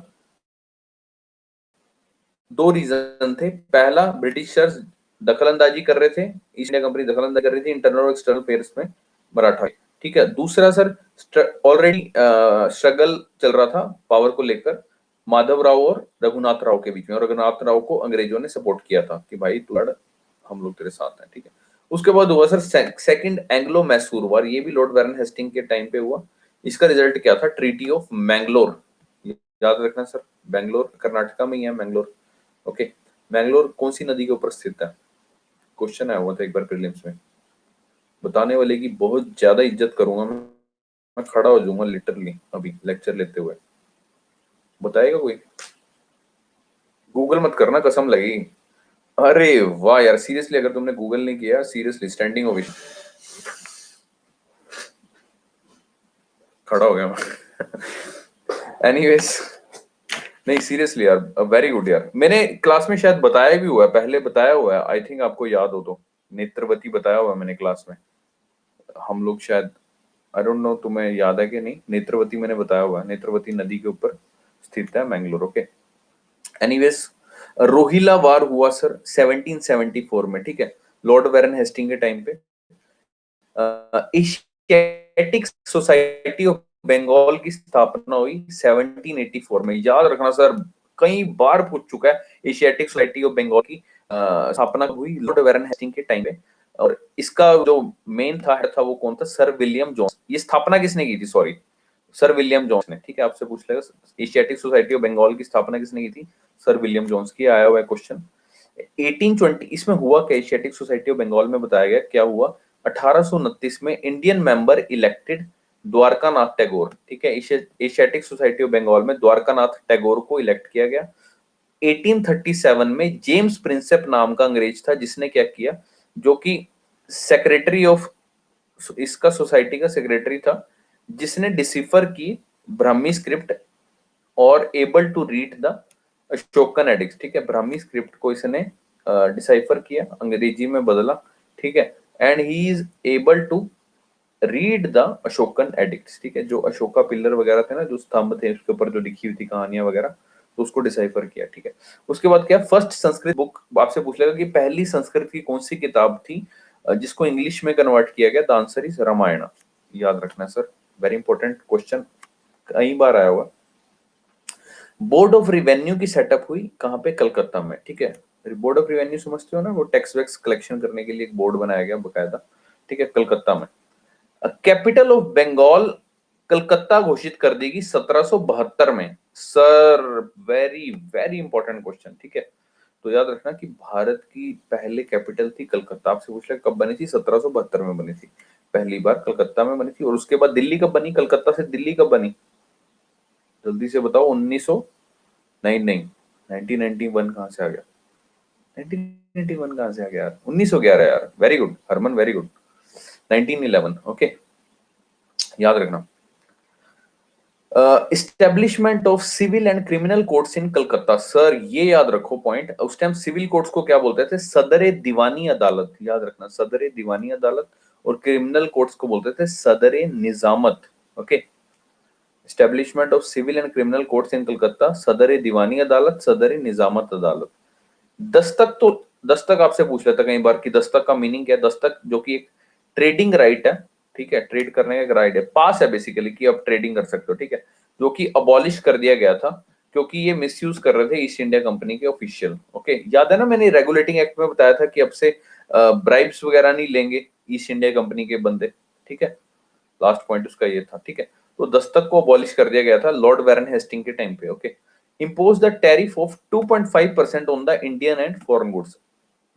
दो रीजन थे। पहला, ब्रिटिशर्स दखलंदाजी कर रहे थे, ईस्ट इंडिया कंपनी दखलंदाजी कर रही थी इंटरनल और एक्सटर्नल अफेयर्स में मराठा, ठीक है। दूसरा सर, ऑलरेडी स्ट्रगल चल रहा था पावर को लेकर माधव राव और रघुनाथ राव के बीच में, और रघुनाथ राव को अंग्रेजों ने सपोर्ट किया था कि भाई तू लड़, हम लोग तेरे साथ हैं, ठीक है। उसके बाद हुआ सर सेकंड एंग्लो मैसूर वार, ये भी लॉर्ड वेरन हेस्टिंग के टाइम पे हुआ। इसका रिजल्ट क्या था, ट्रीटी ऑफ मैंगलोर, याद रखना सर, बैंगलोर कर्नाटका में ही है मैंगलोर, ओके। मैंगलोर कौन सी नदी के ऊपर स्थित है, क्वेश्चन आया हुआ था एक बार प्रीलिम्स में। बताने वाले की बहुत ज्यादा इज्जत करूंगा मैं खड़ा हो जाऊंगा लिटरली अभी लेक्चर लेते हुए। बताएगा कोई, गूगल मत करना कसम लगेगी। अरे वाह यार, सीरियसली अगर तुमने गूगल नहीं किया, सीरियसली स्टैंडिंग ओवेशन, खड़ा हो गया मैं एनीवेज, नहीं सीरियसली यार, वेरी गुड यार। मैंने क्लास में शायद बताया भी हुआ है, पहले बताया हुआ है, आई थिंक आपको याद हो तो। नेत्रवती बताया हुआ है मैंने क्लास में, हम लोग शायद, आई डोंट नो तुम्हें याद है कि नहीं, नेत्रवती मैंने बताया हुआ है, नेत्रवती नदी के ऊपर स्थित है मैंगलोर, ओके। एनीवेज, रोहिला वार हुआ सर 1774 में, ठीक है, लॉर्ड वेरन हेस्टिंग के टाइम पे। एशियाटिक सोसाइटी ऑफ बंगाल की स्थापना हुई 1784 में, याद रखना सर, कई बार पूछ चुका है। एशियाटिक सोसाइटी ऑफ बंगाल की स्थापना हुई लॉर्ड वेरन हेस्टिंग के टाइम पे, और इसका जो मेन था वो कौन था, सर विलियम जोन्स। ये स्थापना किसने की थी, सॉरी, सर विलियम जोन्स ने, ठीक है, आपसे पूछ लेगा एशियाटिक सोसाइटी ऑफ बंगाल की स्थापना किसने की थी, सर विलियम जोन्स की। आया हुआ है क्वेश्चन 1820। इसमें हुआ क्या, एशियाटिक सोसाइटी ऑफ बंगाल में बताया गया क्या हुआ, 1829 में Indian member elected Dwarkanath Tagore, ठीक है, एशियाटिक सोसाइटी ऑफ बंगाल में द्वारकानाथ टैगोर को इलेक्ट किया गया। 1837 में जेम्स प्रिंसेप नाम का अंग्रेज था जिसने क्या किया, जो कि सेक्रेटरी ऑफ इसका सोसाइटी का सेक्रेटरी था, जिसने डिसिफर की ब्राह्मी स्क्रिप्ट और able to read the Ashokan edict, ठीक है, ब्राह्मी स्क्रिप्ट को इसने डिसाइफर किया, अंग्रेजी में बदला, ठीक है, and he is able to read the Ashokan edicts, ठीक है, जो अशोका पिलर वगैरह थे ना, जो स्तंभ थे उसके ऊपर जो लिखी हुई थी कहानियां वगैरह, तो उसको डिसाइफर किया, ठीक है। उसके बाद क्या, फर्स्ट संस्कृत बुक आपसे पूछ लेगा कि पहली संस्कृत की कौन सी किताब थी जिसको इंग्लिश में कन्वर्ट किया गया, द आंसर इज रामायण, याद रखना सर, वेरी इंपॉर्टेंट क्वेश्चन, कई बार आया हुआ। बोर्ड ऑफ रिवेन्यू की सेटअप हुई कहां पे, कलकत्ता में, ठीक है। बोर्ड ऑफ रिवेन्यू समझते हो ना, वो टैक्स वैक्स कलेक्शन करने के लिए एक बोर्ड बनाया गया बकायदा, ठीक है, कलकत्ता में। कैपिटल ऑफ बंगाल कलकत्ता घोषित कर देगी 1772 में, sir very very important question, ठीक है। तो याद रखना कि भारत की पहले कैपिटल थी कलकत्ता, आपसे पूछ ले कब बनी थी, 1772 में बनी थी, पहली बार कलकत्ता में बनी थी। और उसके बाद दिल्ली कब बनी, कलकत्ता से दिल्ली कब बनी, जल्दी से बताओ, 1900, नहीं नहीं, 1991 कहां से आ गया, 1991 कहां से आ गया यार, 1911 यार, very good Harman, very good, 1911, okay, याद रखना। Establishment of civil and criminal courts in Calcutta, sir ये याद रखो पॉइंट, उस टाइम सिविल कोर्ट्स को क्या बोलते थे, सदरे दीवानी अदालत, याद रखना, सदरे दीवानी अदालत, और क्रिमिनल कोर्ट्स को बोलते थे Sadre Nizamat, okay. Establishment of civil and criminal courts in Calcutta, Sadre Diwani Adalat, Sadre निजामत अदालत। दस्तक, तो दस्तक आपसे पूछ लेता कई बार कि दस्तक का मीनिंग क्या है, दस्तक जो कि एक ट्रेडिंग राइट है, ठीक है, ट्रेड करने का एक राइट है, पास है बेसिकली कि आप ट्रेडिंग कर सकते हो, ठीक है, जो कि अबॉलिश कर दिया गया था क्योंकि ये मिसयूज कर रहे थे ईस्ट इंडिया कंपनी के ऑफिशियल, ओके। याद है ना, मैंने रेगुलेटिंग एक्ट में बताया था कि अब से ब्राइब्स वगैरह नहीं लेंगे ईस्ट इंडिया कंपनी के बंदे, ठीक है, लास्ट पॉइंट उसका ये था, ठीक है। तो दस्तक को अबॉलिश कर दिया गया था लॉर्ड वेरन हेस्टिंग के टाइम पे, okay. Impose the tariff of 2.5% on the Indian and foreign goods,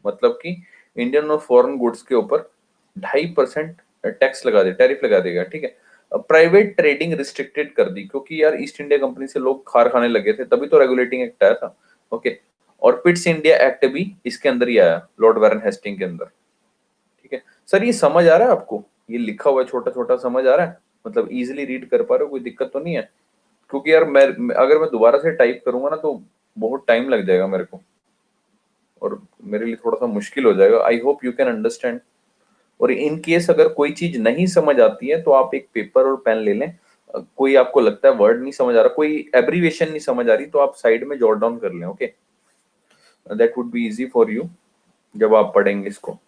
मतलब कि इंडियन और फॉरेन गुड्स के ऊपर 2.5% टैक्स लगा दे, टैरिफ लगा देगा, ठीक है। प्राइवेट ट्रेडिंग रिस्ट्रिक्टेड कर दी, क्योंकि यार ईस्ट इंडिया कंपनी से लोग खार खाने लगे थे, तभी तो रेगुलेटिंग एक्ट आया था। ओके, और पिट्स इंडिया एक्ट भी इसके अंदर ही आया, लॉर्ड वारन हेस्टिंग के अंदर। ठीक है सर, ये समझ आ रहा है आपको? ये लिखा हुआ छोटा छोटा समझ आ रहा है? मतलब इजीली रीड कर पा रहे हो? कोई दिक्कत तो नहीं है? क्योंकि यार अगर मैं दोबारा से टाइप करूंगा ना तो बहुत टाइम लग जाएगा मेरे को, और मेरे लिए थोड़ा सा मुश्किल हो जाएगा। I hope you can understand. और इन केस अगर कोई चीज नहीं समझ आती है तो आप एक पेपर और पेन ले लें। कोई आपको लगता है वर्ड नहीं समझ आ रहा, कोई एब्रीविएशन नहीं समझ आ रही, तो आप साइड में जॉट डाउन कर लें। Okay, that would be easy for you जब आप पढ़ेंगे इसको।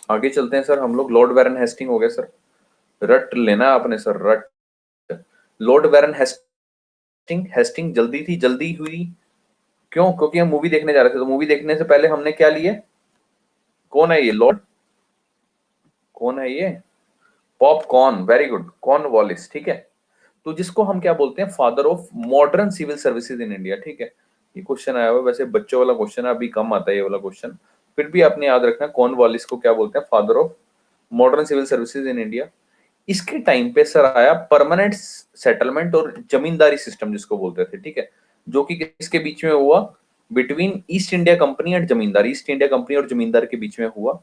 आगे चलते हैं सर हम लोग। लॉर्ड वारन हेस्टिंग हो गया सर, रट लेना है आपने सर, रट। लॉर्ड वारन हेस्टिंग, हेस्टिंग जल्दी थी, जल्दी हुई क्यों? क्योंकि हम मूवी देखने जा रहे थे, तो मूवी देखने से पहले हमने क्या लिए? कौन है ये लॉर्ड? कौन है ये? Popcorn, very good, Cornwallis. ठीक है, तो जिसको हम क्या बोलते हैं? Father of modern civil services in India. ठीक है, ये क्वेश्चन आया हुआ है, वैसे बच्चों वाला क्वेश्चन है, अभी कम आता है ये वाला क्वेश्चन, फिर भी आपने याद रखना कॉर्नवालिस को क्या बोलते हैं? Father of modern civil services in India. इसके टाइम पे सर आया परमानेंट सेटलमेंट और जमींदारी सिस्टम जिसको बोलते थे। ठीक है, जो कि किसके बीच में हुआ? Between east India company and जमींदार, ईस्ट इंडिया कंपनी और जमींदार के बीच में हुआ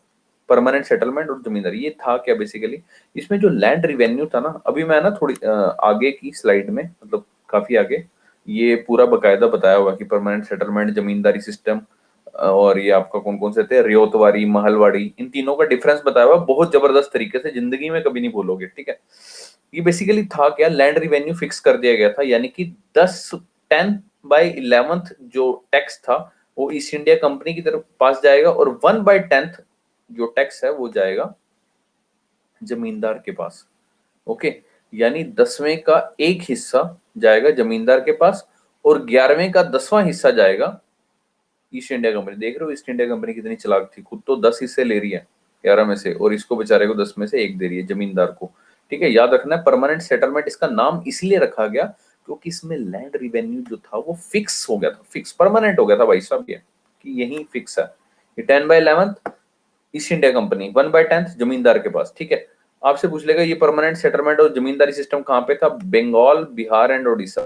परमानेंट सेटलमेंट और जमींदारी। ये था क्या बेसिकली? इसमें जो लैंड रिवेन्यू था ना, अभी मैं ना थोड़ी आगे की स्लाइड में, मतलब काफी आगे, ये पूरा बकायदा बताया हुआ कि परमानेंट सेटलमेंट, जमींदारी सिस्टम, और ये आपका कौन कौन से थे, रियोतवाड़ी, महलवाड़ी, इन तीनों का डिफरेंस बताया हुआ बहुत जबरदस्त तरीके से, जिंदगी में कभी नहीं भूलोगे। ठीक है, ये बेसिकली था क्या? लैंड रिवेन्यू फिक्स कर दिया गया था, यानी कि 10/11 जो टैक्स था वो ईस्ट इंडिया कंपनी की तरफ पास जाएगा, और 1/10 जो टैक्स है वो जाएगा जमींदार के पास। ओके, यानी 10वें का एक हिस्सा जाएगा जमींदार के पास, और 11वें का 10वां हिस्सा जाएगा ईस्ट इंडिया कंपनी। देख रहे हो ईस्ट इंडिया कंपनी कितनी चालाक थी, खुद तो 10 हिस्से ले रही है 11 में से, और इसको बेचारे को 10 में से एक दे रही है, जमींदार को। ठीक है, याद रखना है परमानेंट सेटलमेंट इसका नाम इसलिए रखा गया क्योंकि इसमें लैंड रिवेन्यू जो था वो फिक्स हो गया था, फिक्स परमानेंट हो गया था भाई साहब, ये कि यही फिक्स है। ये 10/11 ईस्ट इंडिया कंपनी, 1/10 जमींदार के पास। ठीक है, आपसे पूछ लेगा ये परमानेंट सेटलमेंट और जमींदारी सिस्टम कहाँ पे था? Bengal, Bihar and Orissa,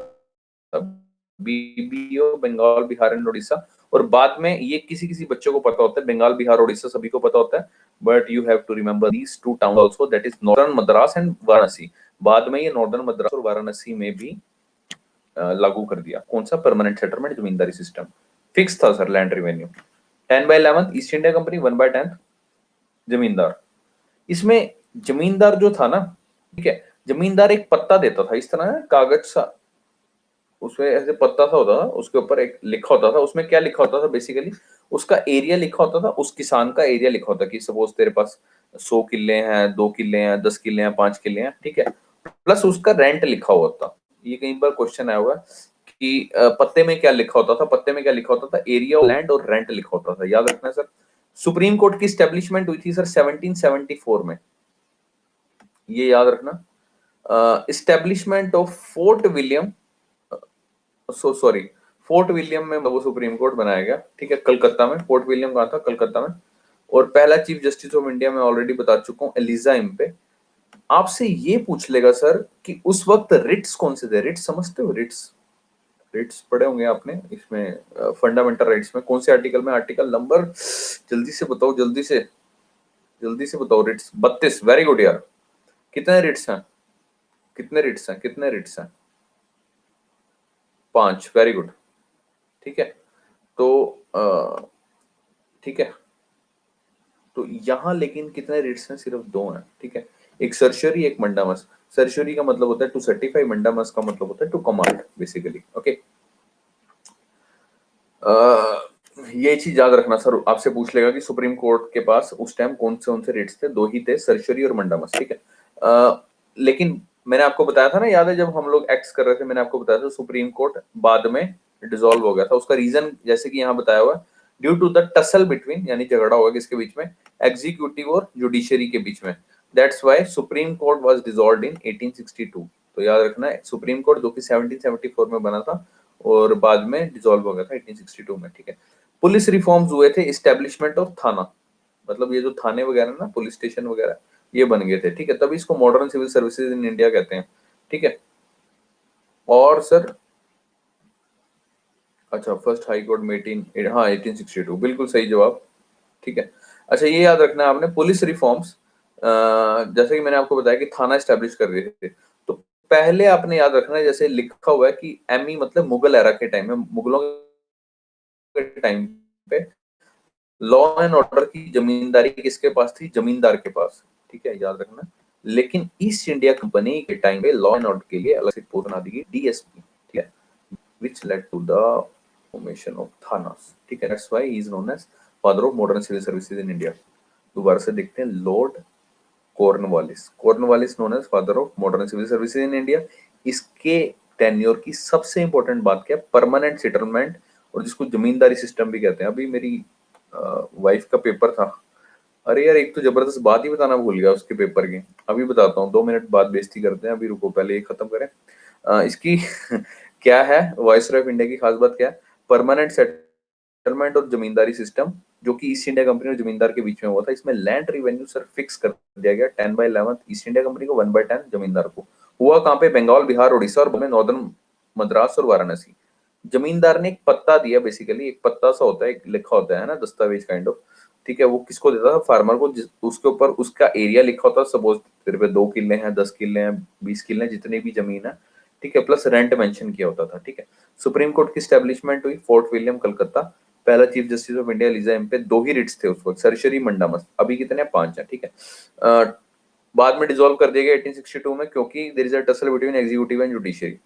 BBO, Bengal, Bihar and Orissa. और बाद में ये किसी किसी बच्चों को पता होता है, बंगाल, बिहार, उड़ीसा सभी को पता होता है, but you have to remember these two town also, that is northern Madras and Varanasi. बाद में ये नॉर्दर्न मद्रास और वाराणसी में भी लागू कर दिया। कौन सा? परमानेंट सेटलमेंट, जमींदारी सिस्टम। फिक्स था sir land revenue. 10/11 east India company, 1/10 जमींदार। इसमें जमींदार जो था ना, ठीक है, जमींदार एक पत्ता देता था, इस तरह कागज सा, उसमें ऐसे पत्ता सा होता था, उसके ऊपर एक लिखा होता था, उसमें क्या लिखा होता था बेसिकली? उसका एरिया लिखा होता था, उस किसान का एरिया लिखा होता कि सपोज तेरे पास 100 किले हैं, 2 किले हैं, 10 किले हैं, 5 किले हैं। ठीक है, प्लस उसका रेंट लिखा हुआ था। ये कहीं पर क्वेश्चन आया हुआ है कि पत्ते में क्या लिखा होता था? पत्ते में क्या लिखा होता था? एरिया ऑफ लैंड और रेंट लिखा होता था। याद रखना सर। सुप्रीम कोर्ट की स्टेब्लिशमेंट हुई थी सर 1774 में, ये याद रखना। Establishment of fort William, sorry, fort William में वो सुप्रीम कोर्ट बनाया गया। ठीक है, कलकत्ता में। फोर्ट विलियम कहाँ था? कलकत्ता में। और पहला चीफ जस्टिस ऑफ इंडिया मैं ऑलरेडी बता चुका हूँ, एलिजा इम्पे। आपसे ये पूछ लेगा सर कि उस वक्त रिट्स कौन से थे? रिट्स समझते हो? रिट्स, रिट्स पढ़े होंगे आपने इसमें, फंडामेंटल राइट्स में। कौन से आर्टिकल में? आर्टिकल नंबर, जल्दी से बताओ, जल्दी से, जल्दी से बताओ। रिट्स 32। वेरी गुड यार। कितने रिट्स हैं? कितने रिट्स हैं? कितने रिट्स हैं? 5। Very good. ठीक है, तो ठीक है, तो यहाँ लेकिन कितने रिट्स हैं? सिर्फ 2 हैं। ठीक है, एक सर्शरी, एक मंडामस। सर्शरी का मतलब होता है टू सर्टिफाई, मंडामस का मतलब होता है टू कमांड बेसिकली। ओके, ये चीज याद रखना सर, आपसे पूछ लेगा कि सुप्रीम कोर्ट के पास उस टाइम कौन से रिट्स थे? 2 ही थे, सर्शरी और मंडामस। ठीक है, लेकिन मैंने आपको बताया था ना, याद है जब हम लोग एक्ट कर रहे थे, मैंने आपको बताया था सुप्रीम कोर्ट बाद में डिसॉल्व हो गया था। उसका रीजन जैसे कि यहाँ बताया हुआ है, due to the tussle between, यानी झगड़ा हुआ किसके बीच में? एग्जीक्यूटिव और जुडिशरी के बीच में। That's why supreme court was dissolved इन 1862। तो याद रखना है, सुप्रीम कोर्ट जो कि 1774 में बना था और बाद में डिसॉल्व हो गया था 1862 में। ठीक है, पुलिस रिफॉर्म्स हुए थे, एस्टेब्लिशमेंट ऑफ थाना, मतलब ये जो थाने वगैरह ना, पुलिस स्टेशन वगैरह, ये बन गए थे, ठीक है, तभी इसको modern civil services in India कहते हैं, ठीक है। और सर अच्छा, फर्स्ट हाई कोर्ट में 1862, बिल्कुल सही जवाब, ठीक है। अच्छा, ये याद रखना आपने, पुलिस रिफॉर्म्स, जैसे कि मैंने आपको बताया कि थाना एस्टेब्लिश कर रहे थे, तो पहले आपने याद रखना है, जैसे लिखा हुआ है कि एमई मतलब मुगल एरा के टाइम में, मुगलों के टाइम पे लॉ एंड ऑर्डर की जमींदारी किसके पास थी? जमींदार के पास, ठीक है, याद रखना। लेकिन ईस्ट इंडिया कंपनी के टाइम पे लॉ एंड ऑर्डर के लिए अलग से पोस्ट बना दी गई, डीएसपी, ठीक है, which led to the formation of थानास, ठीक है, that's why he is known as father of modern civil services in India। दोबारा से देखते हैं, Lord Cornwallis, Cornwallis known as father of modern civil services in India. इसके टेन्योर की सबसे इंपॉर्टेंट बात क्या है? परमानेंट सेटलमेंट, और जिसको जमींदारी सिस्टम भी कहते हैं। अभी मेरी वाइफ का पेपर था, अरे यार एक तो जबरदस्त बात ही बताना भूल गया उसके पेपर की, अभी बताता हूँ, 2 मिनट बाद बेइज्जती करते हैं, अभी रुको पहले ये खत्म करें। इसकी क्या है वायसरॉय ऑफ इंडिया की खास बात क्या है? परमानेंट सेटलमेंट और जमींदारी सिस्टम, जो कि ईस्ट इंडिया कंपनी और जमींदार के बीच में हुआ था। इसमें लैंड रिवेन्यू सर फिक्स कर दिया गया 10/11 ईस्ट इंडिया कंपनी को, 1/10 जमींदार को। हुआ कहाँ पे? बंगाल, बिहार, उड़ीसा और में नॉर्दर्न मद्रास और वाराणसी। जमींदार ने एक पत्ता दिया, बेसिकली एक पत्ता सा होता है, एक लिखा होता है ना, दस्तावेज काइंड ऑफ, ठीक है, वो किसको देता था? फार्मर को, उसके ऊपर उसका एरिया लिखा होता है, सपोज तेरे पे 2 किले हैं, 10 किले हैं, 20 किले हैं, जितनी भी जमीन है, ठीक है, प्लस रेंट मेंशन किया होता था, ठीक है। सुप्रीम कोर्ट की स्टैब्लिशमेंट हुई फोर्ट विलियम कलकत्ता। पहला chief justice of India Elijah Impey, 2 he Ritz थे उस वक्त, सरशरी मंडामस। अभी कितने? 5 है, ठीक है। बाद में डिसॉल्व कर दिया गया 1862 में, क्योंकि there is a tussle between executive and judiciary.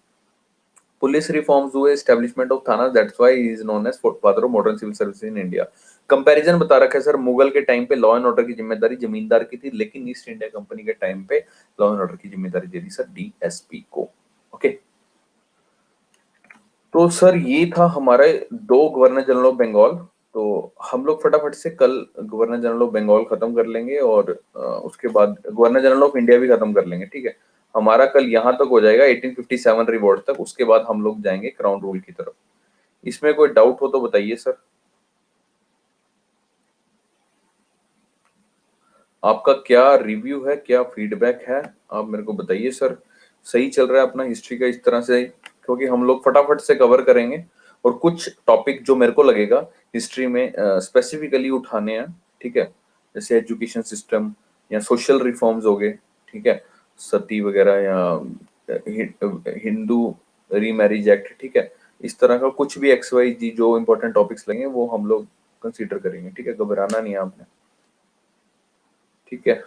Police reforms हुए, establishment of thana, that's why he is known as father of modern civil services in India. Comparison बता रखा है सर, मुगल के टाइम पे लॉ एंड ऑर्डर की जिम्मेदारी जमींदार की थी, लेकिन ईस्ट इंडिया कंपनी के टाइम पे लॉ एंड ऑर्डर की जिम्मेदारी दे दी सर डीएसपी को। ओके, तो सर ये था हमारे 2 गवर्नर जनरल ऑफ बंगाल। तो हम लोग फटाफट से कल गवर्नर जनरल ऑफ बंगाल खत्म कर लेंगे, और उसके बाद गवर्नर जनरल ऑफ इंडिया भी खत्म कर लेंगे, ठीक है। हमारा कल यहाँ तक हो जाएगा 1857 रिवॉर्ड तक, उसके बाद हम लोग जाएंगे क्राउन रूल की तरफ। इसमें कोई डाउट हो तो बताइए सर। आपका क्या रिव्यू है, क्या फीडबैक है, आप मेरे को बताइए सर। सही चल रहा है अपना हिस्ट्री का इस तरह से? क्योंकि हम लोग फटाफट से कवर करेंगे, और कुछ टॉपिक जो मेरे को लगेगा हिस्ट्री में स्पेसिफिकली उठाने हैं, ठीक है, जैसे एजुकेशन सिस्टम या सोशल रिफॉर्म्स हो गए, ठीक है, सती वगैरह, या हिंदू रीमैरिज एक्ट, ठीक है, इस तरह का कुछ भी एक्स वाई जी जो इंपॉर्टेंट टॉपिक्स लगे वो हम लोग कंसीडर करेंगे, ठीक है, घबराना नहीं है आपने, ठीक है।